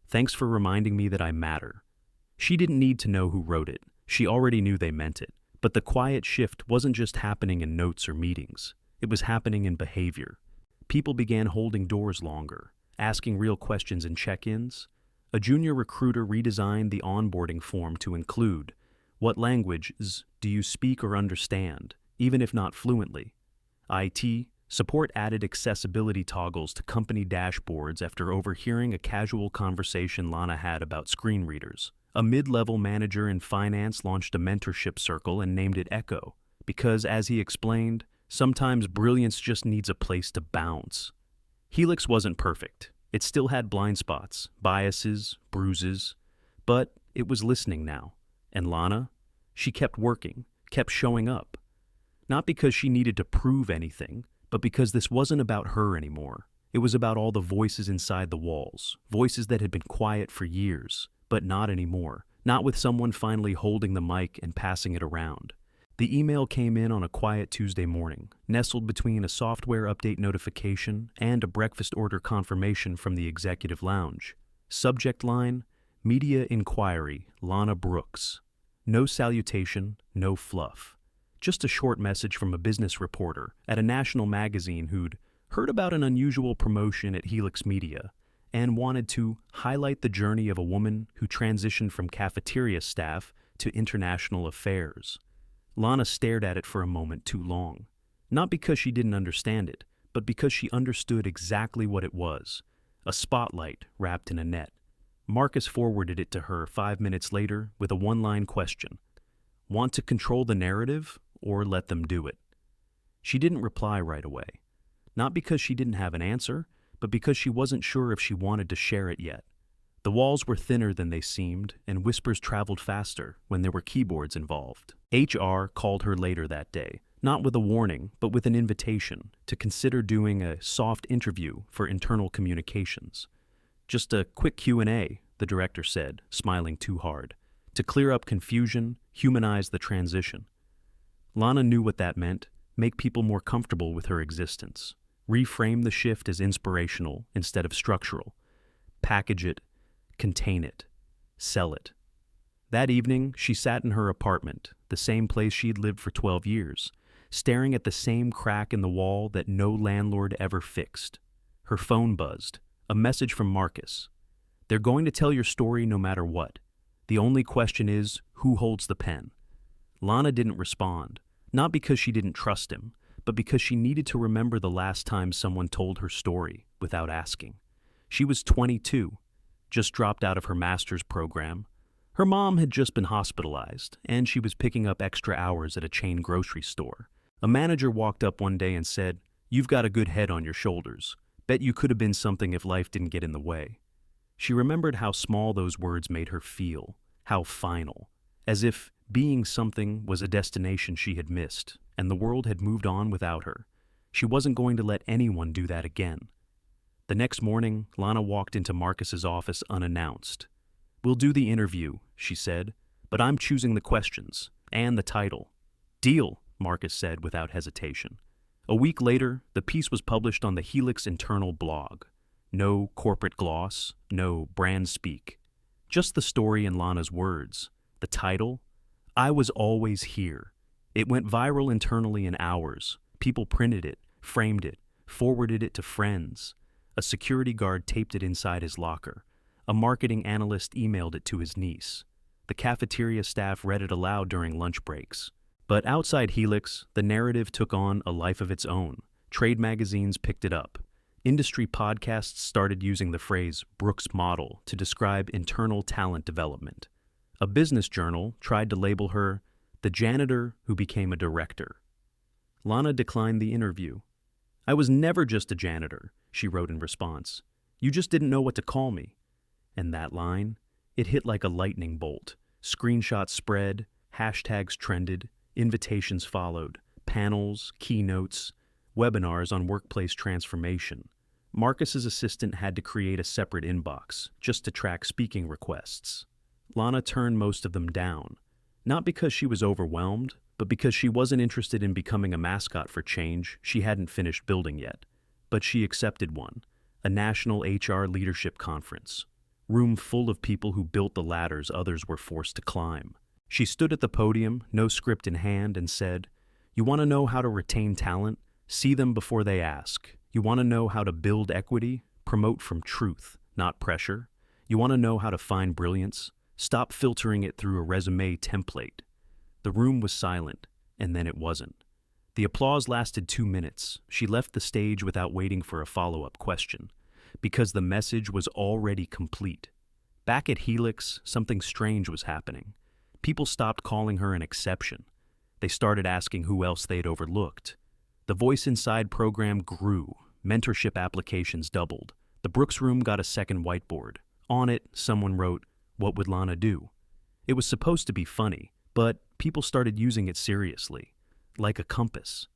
Thanks for reminding me that I matter. She didn't need to know who wrote it. She already knew they meant it. But the quiet shift wasn't just happening in notes or meetings. It was happening in behavior. People began holding doors longer, asking real questions in check-ins. A junior recruiter redesigned the onboarding form to include, what languages do you speak or understand, even if not fluently? IT support added accessibility toggles to company dashboards after overhearing a casual conversation Lana had about screen readers. A mid-level manager in finance launched a mentorship circle and named it Echo, because, as he explained, sometimes brilliance just needs a place to bounce. Helix wasn't perfect. It still had blind spots, biases, bruises, but it was listening now. And Lana? She kept working, kept showing up. Not because she needed to prove anything, but because this wasn't about her anymore. It was about all the voices inside the walls, voices that had been quiet for years, but not anymore, not with someone finally holding the mic and passing it around. The email came in on a quiet Tuesday morning, nestled between a software update notification and a breakfast order confirmation from the executive lounge. Subject line, Media Inquiry, Lana Brooks. No salutation, no fluff. Just a short message from a business reporter at a national magazine who'd heard about an unusual promotion at Helix Media and wanted to highlight the journey of a woman who transitioned from cafeteria staff to international affairs. Lana stared at it for a moment too long. Not because she didn't understand it, but because she understood exactly what it was: a spotlight wrapped in a net. Marcus forwarded it to her 5 minutes later with a one-line question: "Want to control the narrative or let them do it?" She didn't reply right away. Not because she didn't have an answer, but because she wasn't sure if she wanted to share it yet. The walls were thinner than they seemed, and whispers traveled faster when there were keyboards involved. HR called her later that day, not with a warning, but with an invitation to consider doing a soft interview for internal communications. "Just a quick Q&A, the director said, smiling too hard, "to clear up confusion, humanize the transition." Lana knew what that meant: make people more comfortable with her existence. Reframe the shift as inspirational instead of structural. Package it, contain it, sell it. That evening, she sat in her apartment, the same place she'd lived for 12 years, staring at the same crack in the wall that no landlord ever fixed. Her phone buzzed, a message from Marcus. "They're going to tell your story no matter what. The only question is, who holds the pen?" Lana didn't respond, not because she didn't trust him, but because she needed to remember the last time someone told her story without asking. She was 22, just dropped out of her master's program. Her mom had just been hospitalized, and she was picking up extra hours at a chain grocery store. A manager walked up one day and said, "You've got a good head on your shoulders. Bet you could have been something if life didn't get in the way." She remembered how small those words made her feel, how final, as if being something was a destination she had missed, and the world had moved on without her. She wasn't going to let anyone do that again. The next morning, Lana walked into Marcus's office unannounced. "We'll do the interview," she said, "but I'm choosing the questions and the title." "Deal," Marcus said without hesitation. A week later, the piece was published on the Helix internal blog. No corporate gloss, no brand speak. Just the story in Lana's words. The title? "I Was Always Here." It went viral internally in hours. People printed it, framed it, forwarded it to friends. A security guard taped it inside his locker. A marketing analyst emailed it to his niece. The cafeteria staff read it aloud during lunch breaks. But outside Helix, the narrative took on a life of its own. Trade magazines picked it up. Industry podcasts started using the phrase Brooks Model to describe internal talent development. A business journal tried to label her the janitor who became a director. Lana declined the interview. "I was never just a janitor," she wrote in response. "You just didn't know what to call me." And that line, it hit like a lightning bolt. Screenshots spread, hashtags trended, invitations followed, panels, keynotes, webinars on workplace transformation. Marcus's assistant had to create a separate inbox just to track speaking requests. Lana turned most of them down, not because she was overwhelmed, but because she wasn't interested in becoming a mascot for change she hadn't finished building yet. But she accepted one, a national HR leadership conference, room full of people who built the ladders others were forced to climb. She stood at the podium, no script in hand, and said, "You want to know how to retain talent? See them before they ask. You want to know how to build equity? Promote from truth, not pressure. You want to know how to find brilliance? Stop filtering it through a resume template." The room was silent, and then it wasn't. The applause lasted 2 minutes. She left the stage without waiting for a follow-up question, because the message was already complete. Back at Helix, something strange was happening. People stopped calling her an exception. They started asking who else they'd overlooked. The Voice Inside program grew. Mentorship applications doubled. The Brooks Room got a second whiteboard. On it, someone wrote, "What would Lana do?" It was supposed to be funny, but people started using it seriously, like a compass.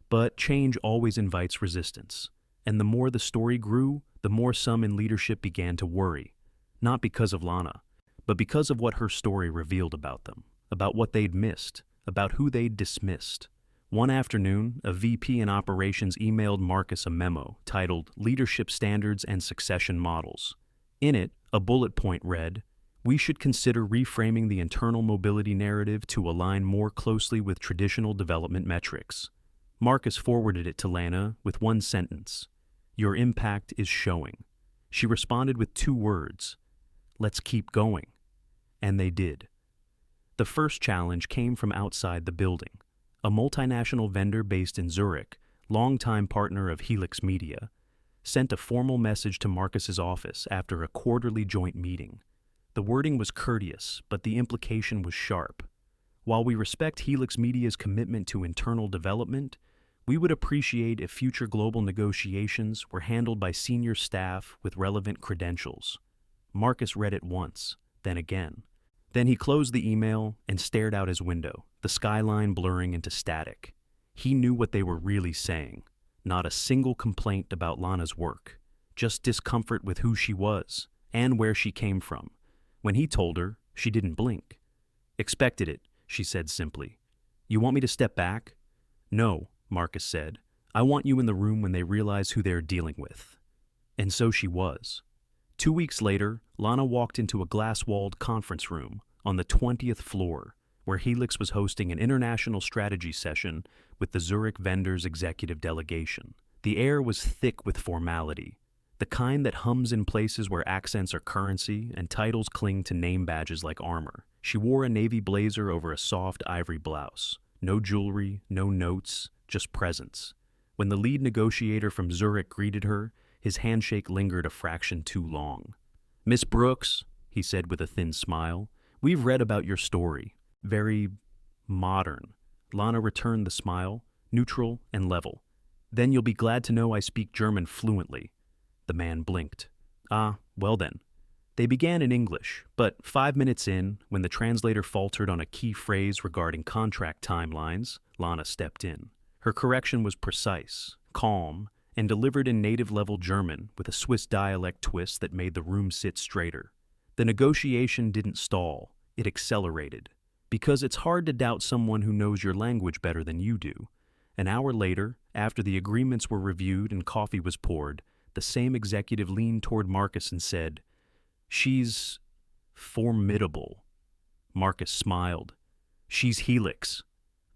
But change always invites resistance. And the more the story grew, the more some in leadership began to worry. Not because of Lana, but because of what her story revealed about them, about what they'd missed, about who they'd dismissed. One afternoon, a VP in operations emailed Marcus a memo titled "Leadership Standards and Succession Models." In it, a bullet point read, "We should consider reframing the internal mobility narrative to align more closely with traditional development metrics." Marcus forwarded it to Lana with one sentence, "Your impact is showing." She responded with 2 words, "Let's keep going." And they did. The first challenge came from outside the building. A multinational vendor based in Zurich, longtime partner of Helix Media, sent a formal message to Marcus's office after a quarterly joint meeting. The wording was courteous, but the implication was sharp. While we respect Helix Media's commitment to internal development, we would appreciate if future global negotiations were handled by senior staff with relevant credentials. Marcus read it once, then again. Then he closed the email and stared out his window, the skyline blurring into static. He knew what they were really saying. Not a single complaint about Lana's work, just discomfort with who she was and where she came from. When he told her, she didn't blink. "Expected it," she said simply. "You want me to step back?" "No," Marcus said. "I want you in the room when they realize who they're dealing with." And so she was. 2 weeks later, Lana walked into a glass-walled conference room on the 20th floor, where Helix was hosting an international strategy session with the Zurich vendors executive delegation. The air was thick with formality, the kind that hums in places where accents are currency and titles cling to name badges like armor. She wore a navy blazer over a soft ivory blouse. No jewelry, no notes, just presence. When the lead negotiator from Zurich greeted her, his handshake lingered a fraction too long. "Miss Brooks," he said with a thin smile, "we've read about your story. Very modern." Lana returned the smile, neutral and level. "Then you'll be glad to know I speak German fluently." The man blinked. "Ah, well then." They began in English, but 5 minutes in, when the translator faltered on a key phrase regarding contract timelines, Lana stepped in. Her correction was precise, calm, and delivered in native-level German with a Swiss dialect twist that made the room sit straighter. The negotiation didn't stall, it accelerated. Because it's hard to doubt someone who knows your language better than you do. An hour later, after the agreements were reviewed and coffee was poured, the same executive leaned toward Marcus and said, "She's formidable." Marcus smiled. "She's Helix."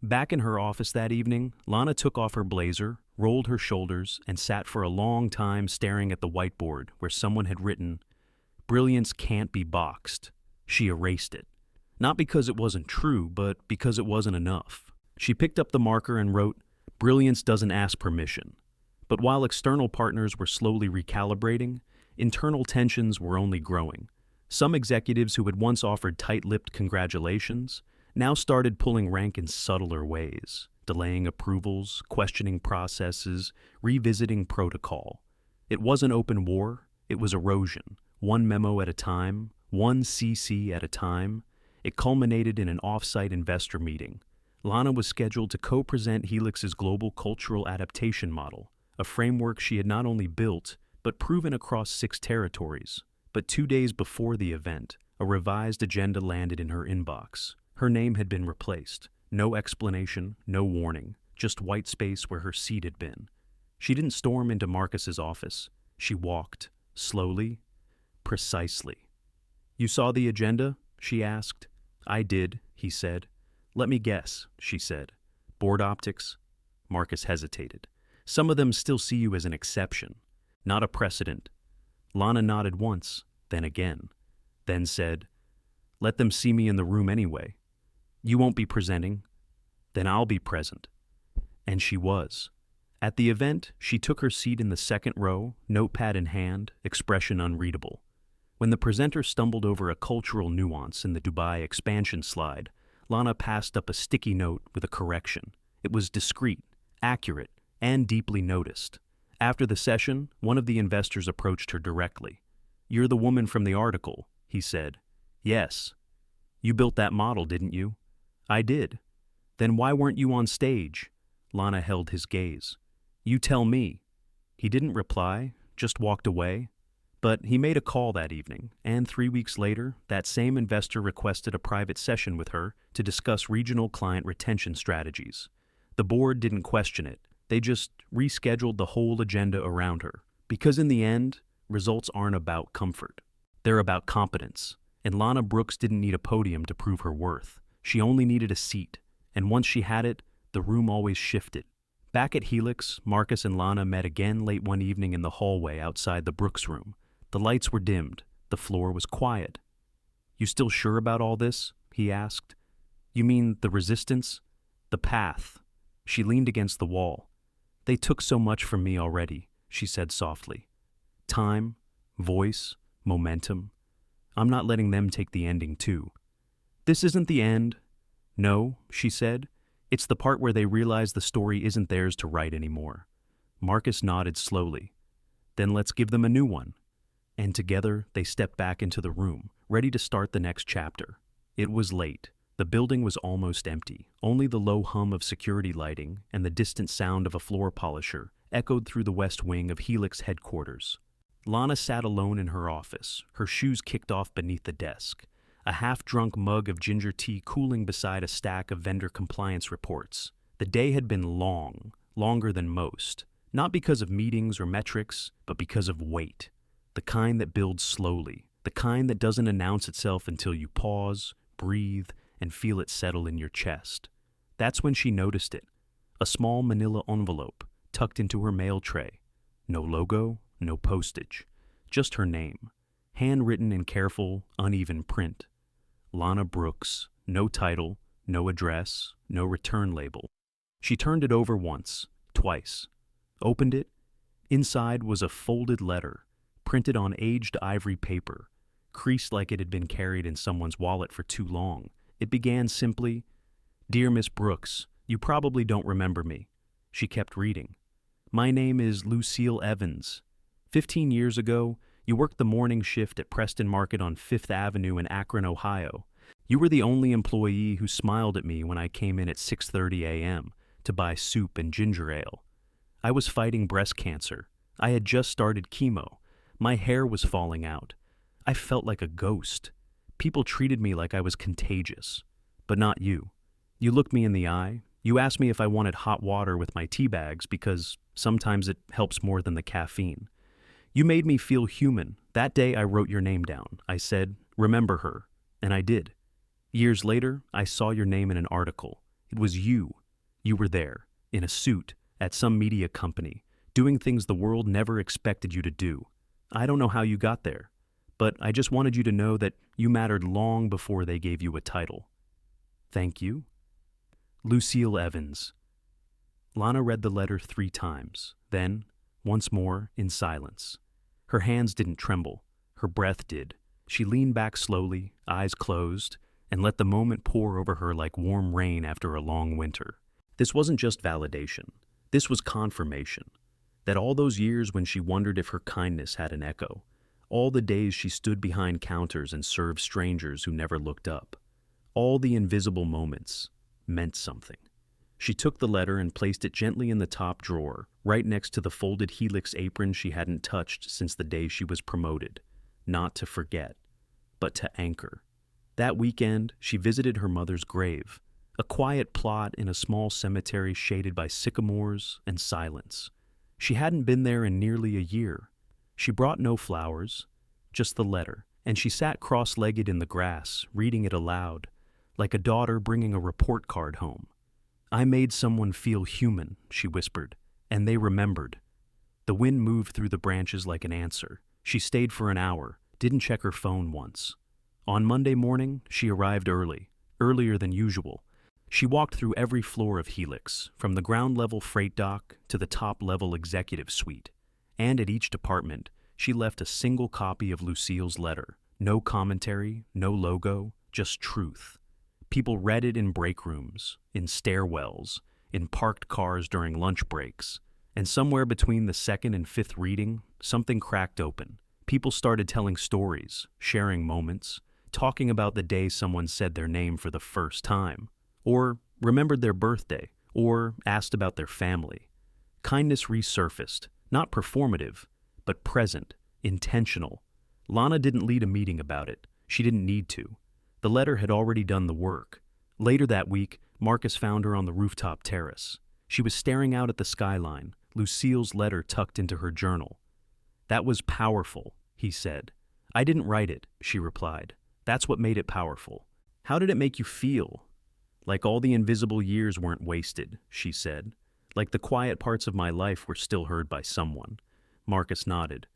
Back in her office that evening, Lana took off her blazer, rolled her shoulders, and sat for a long time staring at the whiteboard where someone had written, "Brilliance can't be boxed." She erased it. Not because it wasn't true, but because it wasn't enough. She picked up the marker and wrote, "Brilliance doesn't ask permission." But while external partners were slowly recalibrating, internal tensions were only growing. Some executives who had once offered tight-lipped congratulations now started pulling rank in subtler ways, delaying approvals, questioning processes, revisiting protocol. It wasn't open war, it was erosion, one memo at a time, one CC at a time. It culminated in an off-site investor meeting. Lana was scheduled to co-present Helix's global cultural adaptation model, a framework she had not only built, but proven across 6 territories. But 2 days before the event, a revised agenda landed in her inbox. Her name had been replaced. No explanation, no warning, just white space where her seat had been. She didn't storm into Marcus's office. She walked, slowly, precisely. "You saw the agenda?" she asked. "I did," he said. "Let me guess," she said. "Board optics?" Marcus hesitated. "Some of them still see you as an exception, not a precedent." Lana nodded once, then again, then said, "Let them see me in the room anyway. You won't be presenting. Then I'll be present." And she was. At the event, she took her seat in the second row, notepad in hand, expression unreadable. When the presenter stumbled over a cultural nuance in the Dubai expansion slide, Lana passed up a sticky note with a correction. It was discreet, accurate, and deeply noticed. After the session, one of the investors approached her directly. "You're the woman from the article," he said. "Yes." "You built that model, didn't you?" "I did." "Then why weren't you on stage?" Lana held his gaze. "You tell me." He didn't reply, just walked away. But he made a call that evening, and 3 weeks later, that same investor requested a private session with her to discuss regional client retention strategies. The board didn't question it. They just rescheduled the whole agenda around her. Because in the end, results aren't about comfort. They're about competence. And Lana Brooks didn't need a podium to prove her worth. She only needed a seat. And once she had it, the room always shifted. Back at Helix, Marcus and Lana met again late one evening in the hallway outside the Brooks room. The lights were dimmed. The floor was quiet. "You still sure about all this?" he asked. "You mean the resistance? The path?" She leaned against the wall. They took so much from me already, she said softly. Time, voice, momentum. I'm not letting them take the ending too. This isn't the end. No, she said. It's the part where they realize the story isn't theirs to write anymore. Marcus nodded slowly. Then let's give them a new one. And together they stepped back into the room, ready to start the next chapter. It was late. The building was almost empty. Only the low hum of security lighting and the distant sound of a floor polisher echoed through the west wing of Helix headquarters. Lana sat alone in her office, her shoes kicked off beneath the desk, a half-drunk mug of ginger tea cooling beside a stack of vendor compliance reports. The day had been long, longer than most, not because of meetings or metrics, but because of weight. The kind that builds slowly, the kind that doesn't announce itself until you pause, breathe, and feel it settle in your chest. That's when she noticed it. A small manila envelope tucked into her mail tray. No logo, no postage. Just her name. Handwritten in careful, uneven print. Lana Brooks. No title, no address, no return label. She turned it over once, twice. Opened it. Inside was a folded letter, printed on aged ivory paper, creased like it had been carried in someone's wallet for too long. It began simply, Dear Miss Brooks, you probably don't remember me. She kept reading. My name is Lucille Evans. 15 years ago, you worked the morning shift at Preston Market on 5th Avenue in Akron, Ohio. You were the only employee who smiled at me when I came in at 6:30 a.m. to buy soup and ginger ale. I was fighting breast cancer. I had just started chemo. My hair was falling out. I felt like a ghost. People treated me like I was contagious. But not you. You looked me in the eye. You asked me if I wanted hot water with my tea bags because sometimes it helps more than the caffeine. You made me feel human. That day I wrote your name down. I said, remember her. And I did. Years later, I saw your name in an article. It was you. You were there, in a suit, at some media company, doing things the world never expected you to do. I don't know how you got there, but I just wanted you to know that you mattered long before they gave you a title. Thank you. Lucille Evans. Lana read the letter 3 times, then, once more, in silence. Her hands didn't tremble. Her breath did. She leaned back slowly, eyes closed, and let the moment pour over her like warm rain after a long winter. This wasn't just validation. This was confirmation. That all those years when she wondered if her kindness had an echo, all the days she stood behind counters and served strangers who never looked up, all the invisible moments meant something. She took the letter and placed it gently in the top drawer, right next to the folded Helix apron she hadn't touched since the day she was promoted. Not to forget, but to anchor. That weekend, she visited her mother's grave, a quiet plot in a small cemetery shaded by sycamores and silence. She hadn't been there in nearly a year. She brought no flowers, just the letter, and she sat cross-legged in the grass, reading it aloud, like a daughter bringing a report card home. I made someone feel human, she whispered, and they remembered. The wind moved through the branches like an answer. She stayed for an hour, didn't check her phone once. On Monday morning, she arrived early, earlier than usual. She walked through every floor of Helix, from the ground-level freight dock to the top-level executive suite. And at each department, she left a single copy of Lucille's letter. No commentary, no logo, just truth. People read it in break rooms, in stairwells, in parked cars during lunch breaks. And somewhere between the second and fifth reading, something cracked open. People started telling stories, sharing moments, talking about the day someone said their name for the first time, or remembered their birthday, or asked about their family. Kindness resurfaced, not performative, but present, intentional. Lana didn't lead a meeting about it. She didn't need to. The letter had already done the work. Later that week, Marcus found her on the rooftop terrace. She was staring out at the skyline, Lucille's letter tucked into her journal. That was powerful, he said. I didn't write it, she replied. That's what made it powerful. How did it make you feel? Like all the invisible years weren't wasted, she said. Like the quiet parts of my life were still heard by someone. Marcus nodded.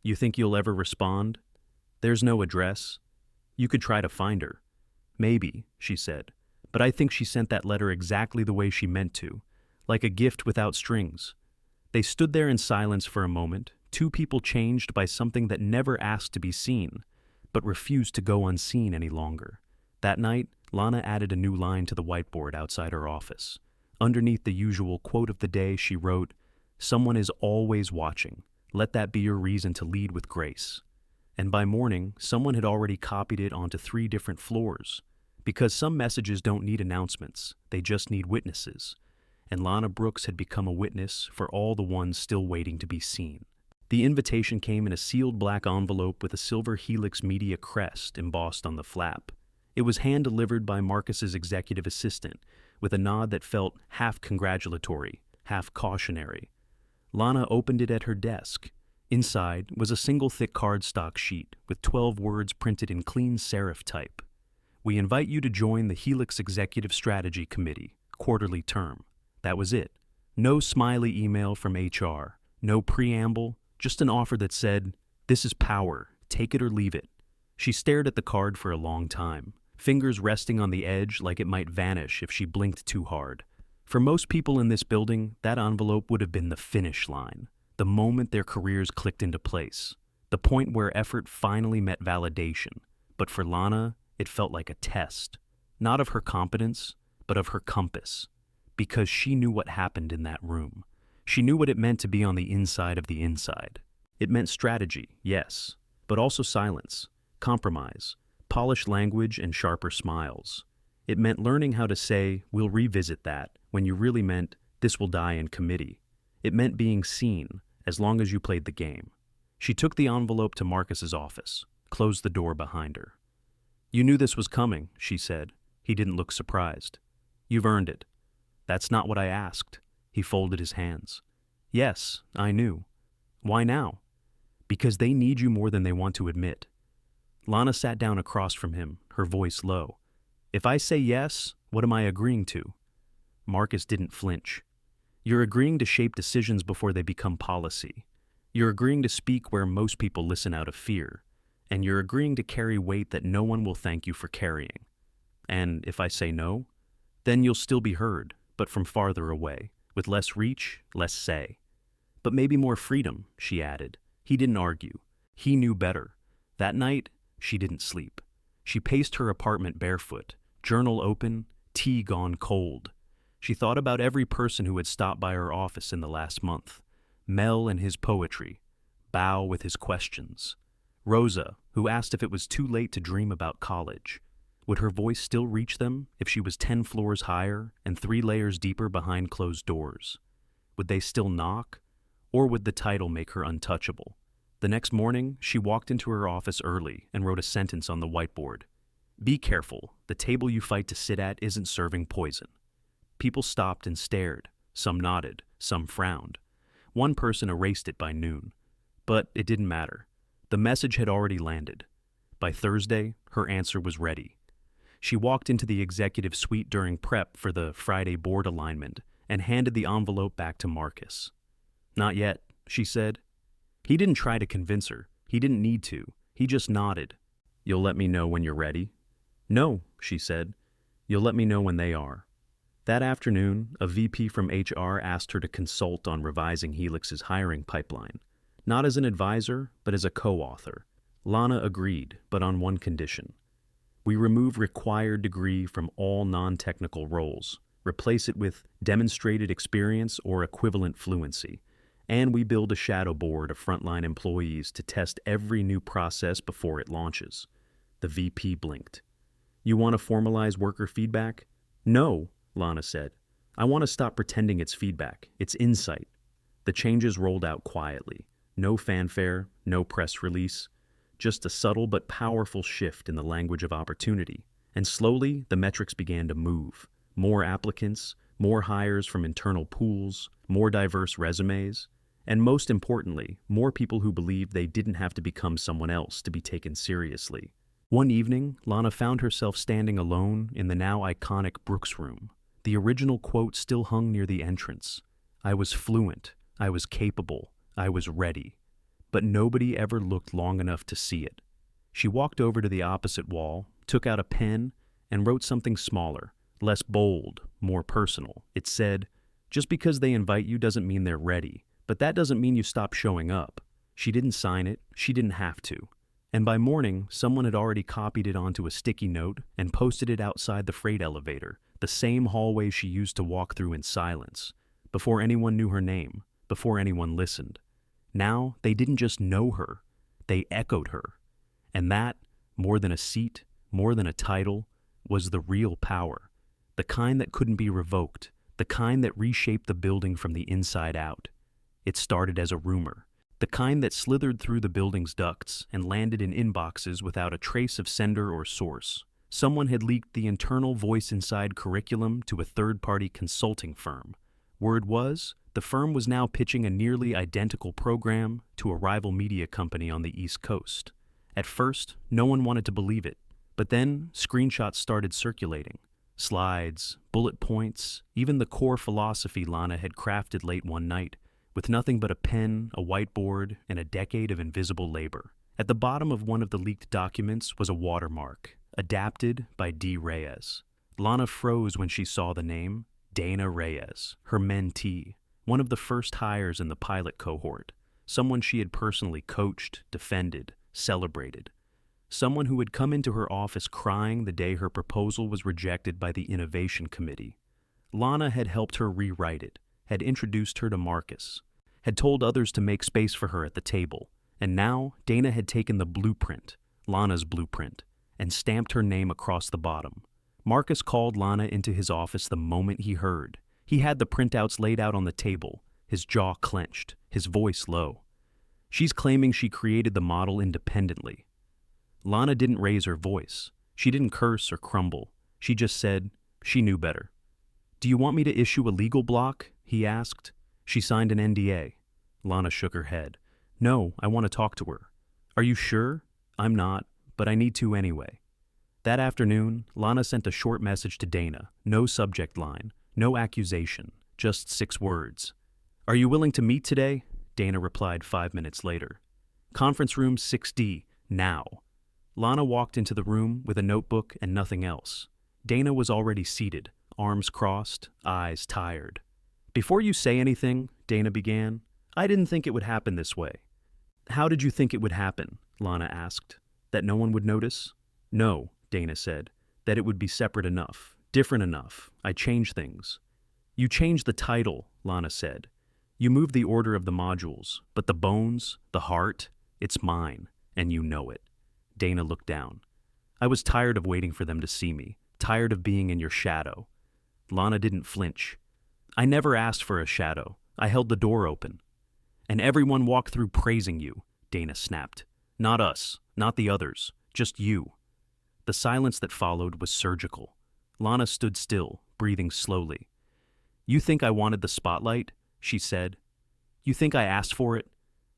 You think you'll ever respond? There's no address. You could try to find her. Maybe, she said. But I think she sent that letter exactly the way she meant to. Like a gift without strings. They stood there in silence for a moment, two people changed by something that never asked to be seen, but refused to go unseen any longer. That night, Lana added a new line to the whiteboard outside her office. Underneath the usual quote of the day, she wrote, "Someone is always watching. Let that be your reason to lead with grace." And by morning, someone had already copied it onto 3 different floors. Because some messages don't need announcements, they just need witnesses. And Lana Brooks had become a witness for all the ones still waiting to be seen. The invitation came in a sealed black envelope with a silver Helix Media crest embossed on the flap. It was hand-delivered by Marcus's executive assistant, with a nod that felt half congratulatory, half cautionary. Lana opened it at her desk. Inside was a single thick cardstock sheet with 12 words printed in clean serif type. "We invite you to join the Helix Executive Strategy Committee, quarterly term." That was it. No smiley email from HR, no preamble, just an offer that said, "This is power, take it or leave it." She stared at the card for a long time, fingers resting on the edge like it might vanish if she blinked too hard. For most people in this building, that envelope would have been the finish line, the moment their careers clicked into place, the point where effort finally met validation. But for Lana, it felt like a test, not of her competence, but of her compass, because she knew what happened in that room. She knew what it meant to be on the inside of the inside. It meant strategy, yes, but also silence, compromise, polished language, and sharper smiles. It meant learning how to say, "We'll revisit that," when you really meant, "This will die in committee." It meant being seen, as long as you played the game. She took the envelope to Marcus's office, closed the door behind her. "You knew this was coming," she said. He didn't look surprised. "You've earned it." "That's not what I asked." He folded his hands. "Yes, I knew." "Why now?" "Because they need you more than they want to admit." Lana sat down across from him, her voice low. "If I say yes, what am I agreeing to?" Marcus didn't flinch. "You're agreeing to shape decisions before they become policy. You're agreeing to speak where most people listen out of fear. And you're agreeing to carry weight that no one will thank you for carrying. And if I say no, then you'll still be heard, but from farther away, with less reach, less say. But maybe more freedom," she added. He didn't argue. He knew better. That night, she didn't sleep. She paced her apartment barefoot, journal open, tea gone cold. She thought about every person who had stopped by her office in the last month. Mel and his poetry, Bao with his questions, Rosa, who asked if it was too late to dream about college. Would her voice still reach them if she was 10 floors higher and 3 layers deeper behind closed doors? Would they still knock? Or would the title make her untouchable? The next morning, she walked into her office early and wrote a sentence on the whiteboard. "Be careful, the table you fight to sit at isn't serving poison." People stopped and stared. Some nodded, some frowned. One person erased it by noon. But it didn't matter. The message had already landed. By Thursday, her answer was ready. She walked into the executive suite during prep for the Friday board alignment and handed the envelope back to Marcus. "Not yet," she said. He didn't try to convince her. He didn't need to. He just nodded. "You'll let me know when you're ready?" "No," she said. "You'll let me know when they are." That afternoon, a VP from HR asked her to consult on revising Helix's hiring pipeline. Not as an advisor, but as a co-author. Lana agreed, but on one condition. "We remove required degree from all non-technical roles, replace it with demonstrated experience or equivalent fluency, and we build a shadow board of frontline employees to test every new process before it launches." The VP blinked. "You want to formalize worker feedback?" "No," Lana said. "I want to stop pretending it's feedback. It's insight." The changes rolled out quietly. No fanfare, no press release. Just a subtle but powerful shift in the language of opportunity. And slowly, the metrics began to move. More applicants, more hires from internal pools, more diverse resumes, and most importantly, more people who believed they didn't have to become someone else to be taken seriously. One evening, Lana found herself standing alone in the now iconic Brooks room. The original quote still hung near the entrance. "I was fluent, I was capable, I was ready." But nobody ever looked long enough to see it. She walked over to the opposite wall, took out a pen, and wrote something smaller, less bold, more personal. It said, "Just because they invite you doesn't mean they're ready, But that doesn't mean you stop showing up. She didn't sign it, she didn't have to. And by morning, someone had already copied it onto a sticky note and posted it outside the freight elevator, the same hallway she used to walk through in silence, before anyone knew her name, before anyone listened. Now, they didn't just know her, they echoed her. And that, more than a seat, more than a title, was the real power. The kind that couldn't be revoked, the kind that reshaped the building from the inside out. It started as a rumor, the kind that slithered through the building's ducts and landed in inboxes without a trace of sender or source. Someone had leaked the internal voice inside curriculum to a third-party consulting firm. Word was, the firm was now pitching a nearly identical program to a rival media company on the East Coast. At first, no one wanted to believe it, but then screenshots started circulating. Slides, bullet points, even the core philosophy Lana had crafted late one night, with nothing but a pen, a whiteboard, and a decade of invisible labor. At the bottom of one of the leaked documents was a watermark, adapted by D. Reyes. Lana froze when she saw the name, Dana Reyes, her mentee, one of the first hires in the pilot cohort, someone she had personally coached, defended, celebrated. Someone who had come into her office crying the day her proposal was rejected by the Innovation Committee. Lana had helped her rewrite it, had introduced her to Marcus, had told others to make space for her at the table, and now Dana had taken the blueprint, Lana's blueprint, and stamped her name across the bottom. Marcus called Lana into his office the moment he heard. He had the printouts laid out on the table, his jaw clenched, his voice low. She's claiming she created the model independently. Lana didn't raise her voice. She didn't curse or crumble. She just said, she knew better. "Do you want me to issue a legal block?" he asked. She signed an NDA. Lana shook her head. "No, I want to talk to her." "Are you sure?" "I'm not, but I need to anyway." That afternoon, Lana sent a short message to Dana, no subject line, no accusation, just 6 words. "Are you willing to meet today?" Dana replied 5 minutes later. "Conference room 6D, now." Lana walked into the room with a notebook and nothing else. Dana was already seated, arms crossed, eyes tired. "Before you say anything," Dana began, "I didn't think it would happen this way." "How did you think it would happen?" Lana asked. "That no one would notice?" "No," Dana said, "that it would be separate enough, different enough. I changed things." "You changed the title," Lana said. "You moved the order of the modules, but the bones, the heart, it's mine, and you know it." Dana looked down. "I was tired of waiting for them to see me, tired of being in your shadow." Lana didn't flinch. "I never asked for a shadow. I held the door open." "And everyone walked through praising you," Dana snapped. "Not us, not the others, just you." The silence that followed was surgical. Lana stood still, breathing slowly. "You think I wanted the spotlight?" she said. "You think I asked for it?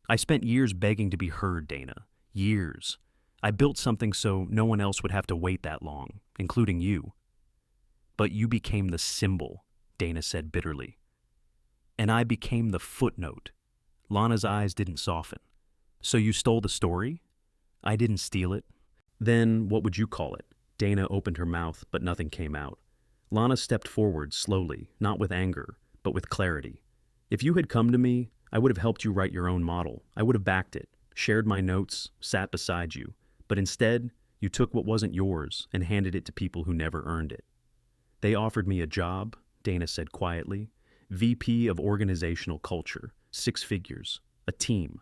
I spent years begging to be heard, Dana. Years. I built something so no one else would have to wait that long, including you." "But you became the symbol," Dana said bitterly. "And I became the footnote." Lana's eyes didn't soften. "So you stole the story?" "I didn't steal it." "Then what would you call it?" Dana opened her mouth, but nothing came out. Lana stepped forward slowly, not with anger, but with clarity. "If you had come to me, I would have helped you write your own model. I would have backed it, shared my notes, sat beside you. But instead, you took what wasn't yours and handed it to people who never earned it." "They offered me a job," Dana said quietly. "VP of Organizational Culture, 6 figures, a team.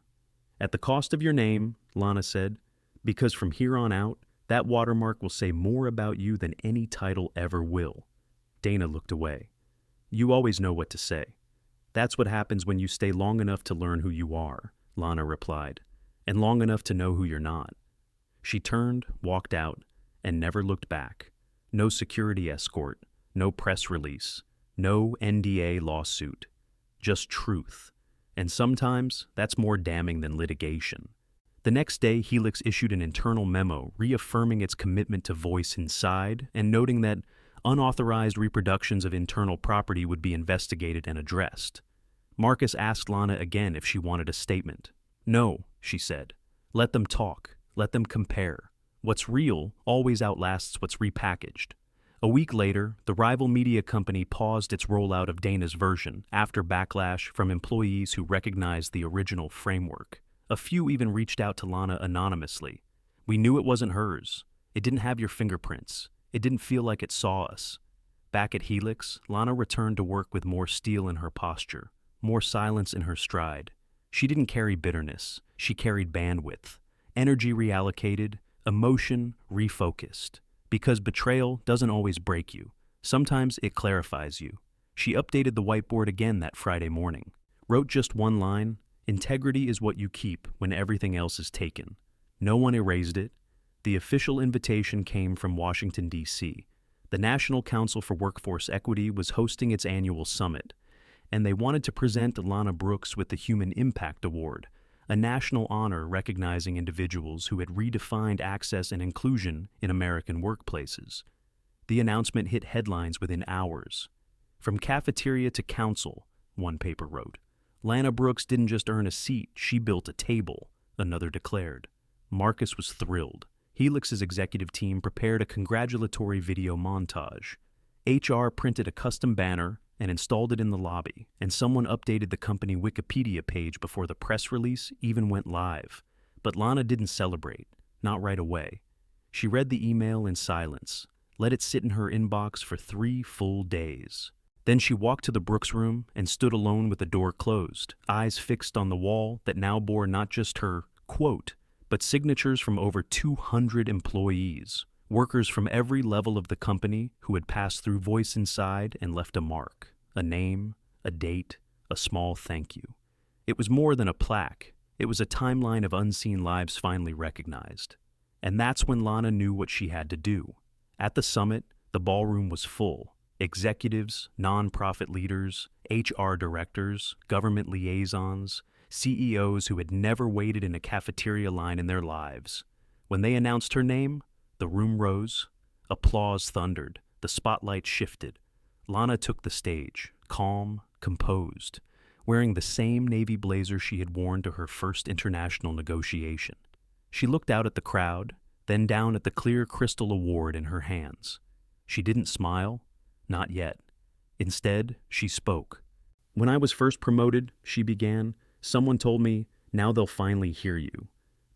At the cost of your name," Lana said, "because from here on out, that watermark will say more about you than any title ever will." Dana looked away. "You always know what to say." "That's what happens when you stay long enough to learn who you are," Lana replied, "and long enough to know who you're not." She turned, walked out, and never looked back. No security escort, no press release, no NDA lawsuit. Just truth. And sometimes that's more damning than litigation. The next day, Helix issued an internal memo reaffirming its commitment to voice inside and noting that unauthorized reproductions of internal property would be investigated and addressed. Marcus asked Lana again if she wanted a statement. "No," she said. "Let them talk. Let them compare. What's real always outlasts what's repackaged. A week later, the rival media company paused its rollout of Dana's version after backlash from employees who recognized the original framework. A few even reached out to Lana anonymously. "We knew it wasn't hers. It didn't have your fingerprints. It didn't feel like it saw us." Back at Helix, Lana returned to work with more steel in her posture, more silence in her stride. She didn't carry bitterness. She carried bandwidth. Energy reallocated, emotion refocused. Because betrayal doesn't always break you. Sometimes it clarifies you. She updated the whiteboard again that Friday morning. Wrote just one line: "Integrity is what you keep when everything else is taken." No one erased it. The official invitation came from Washington, D.C. The National Council for Workforce Equity was hosting its annual summit, and they wanted to present Lana Brooks with the Human Impact Award, a national honor recognizing individuals who had redefined access and inclusion in American workplaces. The announcement hit headlines within hours. "From cafeteria to council," one paper wrote. "Lana Brooks didn't just earn a seat, she built a table," another declared. Marcus was thrilled. Helix's executive team prepared a congratulatory video montage. HR printed a custom banner and installed it in the lobby, and someone updated the company Wikipedia page before the press release even went live. But Lana didn't celebrate, not right away. She read the email in silence, let it sit in her inbox for 3 full days. Then she walked to the Brooks room and stood alone with the door closed, eyes fixed on the wall that now bore not just her quote, but signatures from over 200 employees. Workers from every level of the company who had passed through Voice Inside and left a mark, a name, a date, a small thank you. It was more than a plaque. It was a timeline of unseen lives finally recognized. And that's when Lana knew what she had to do. At the summit, the ballroom was full. Executives, nonprofit leaders, HR directors, government liaisons, CEOs who had never waited in a cafeteria line in their lives. When they announced her name, the room rose, applause thundered, the spotlight shifted. Lana took the stage, calm, composed, wearing the same navy blazer she had worn to her first international negotiation. She looked out at the crowd, then down at the clear crystal award in her hands. She didn't smile, not yet. Instead, she spoke. "When I was first promoted," she began, "someone told me, 'Now they'll finally hear you.'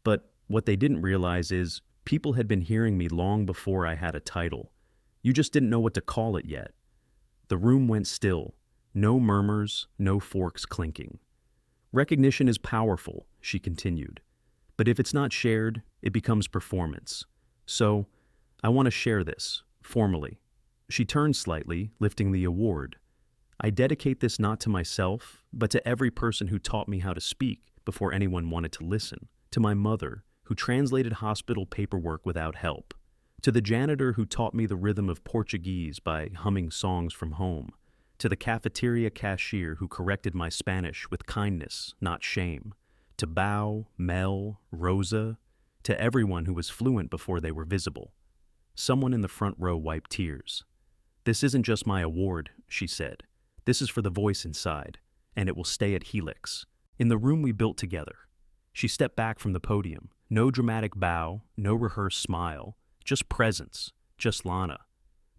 But what they didn't realize is, people had been hearing me long before I had a title. You just didn't know what to call it yet." The room went still. No murmurs, no forks clinking. "Recognition is powerful," she continued. "But if it's not shared, it becomes performance. So, I want to share this, formally." She turned slightly, lifting the award. "I dedicate this not to myself, but to every person who taught me how to speak before anyone wanted to listen. To my mother, who translated hospital paperwork without help. To the janitor who taught me the rhythm of Portuguese by humming songs from home. To the cafeteria cashier who corrected my Spanish with kindness, not shame. To Bao, Mel, Rosa, to everyone who was fluent before they were visible." Someone in the front row wiped tears. "This isn't just my award," she said. "This is for the Voice Inside, and it will stay at Helix, in the room we built together." She stepped back from the podium. No dramatic bow, no rehearsed smile, just presence, just Lana.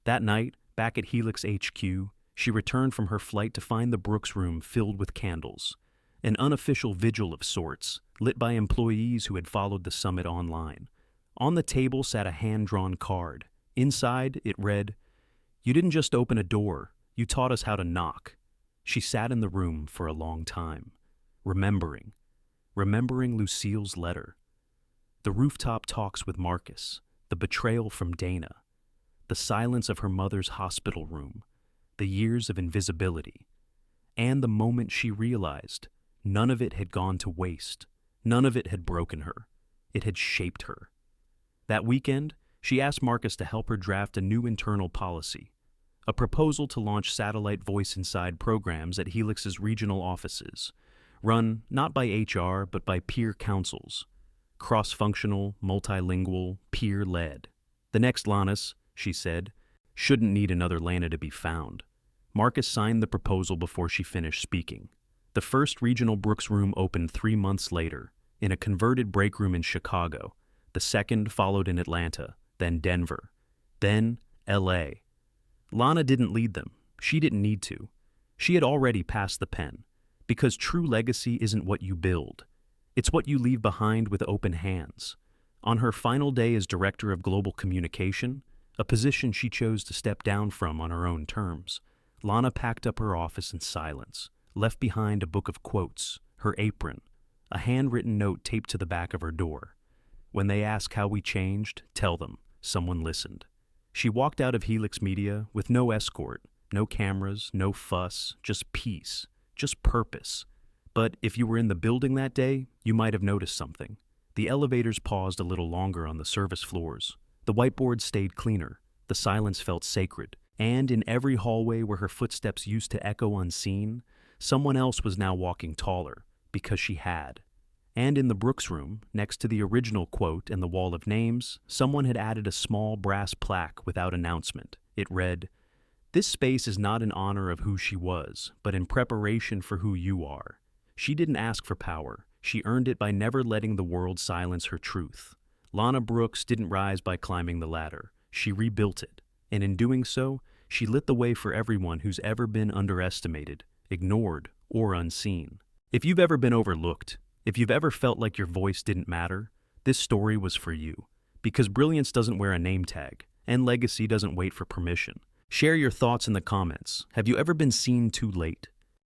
That night, back at Helix HQ, she returned from her flight to find the Brooks room filled with candles, an unofficial vigil of sorts, lit by employees who had followed the summit online. On the table sat a hand-drawn card. Inside, it read, "You didn't just open a door, you taught us how to knock." She sat in the room for a long time, remembering Lucille's letter, the rooftop talks with Marcus, the betrayal from Dana, the silence of her mother's hospital room, the years of invisibility, and the moment she realized none of it had gone to waste, none of it had broken her, it had shaped her. That weekend, she asked Marcus to help her draft a new internal policy, a proposal to launch satellite Voice Inside programs at Helix's regional offices, run not by HR but by peer councils, cross-functional, multilingual, peer-led. "The next Lannis," she said, "shouldn't need another Lana to be found." Marcus signed the proposal before she finished speaking. The first regional Brooks room opened 3 months later, in a converted break room in Chicago. The second followed in Atlanta, then Denver, then LA. Lana didn't lead them. She didn't need to. She had already passed the pen. Because true legacy isn't what you build. It's what you leave behind with open hands. On her final day as Director of Global Communication, a position she chose to step down from on her own terms, Lana packed up her office in silence, left behind a book of quotes, her apron, a handwritten note taped to the back of her door. When they ask how we changed, tell them, someone listened. She walked out of Helix Media with no escort, no cameras, no fuss, just peace, just purpose. But if you were in the building that day, you might have noticed something. The elevators paused a little longer on the service floors. The whiteboards stayed cleaner. The silence felt sacred. And in every hallway where her footsteps used to echo unseen, someone else was now walking taller, because she had. And in the Brooks room, next to the original quote and the wall of names, someone had added a small brass plaque without announcement. It read, "This space is not in honor of who she was, but in preparation for who you are." She didn't ask for power. She earned it by never letting the world silence her truth. Lana Brooks didn't rise by climbing the ladder. She rebuilt it. And in doing so, she lit the way for everyone who's ever been underestimated, ignored, or unseen. If you've ever been overlooked, if you've ever felt like your voice didn't matter, this story was for you. Because brilliance doesn't wear a name tag, and legacy doesn't wait for permission. Share your thoughts in the comments. Have you ever been seen too late?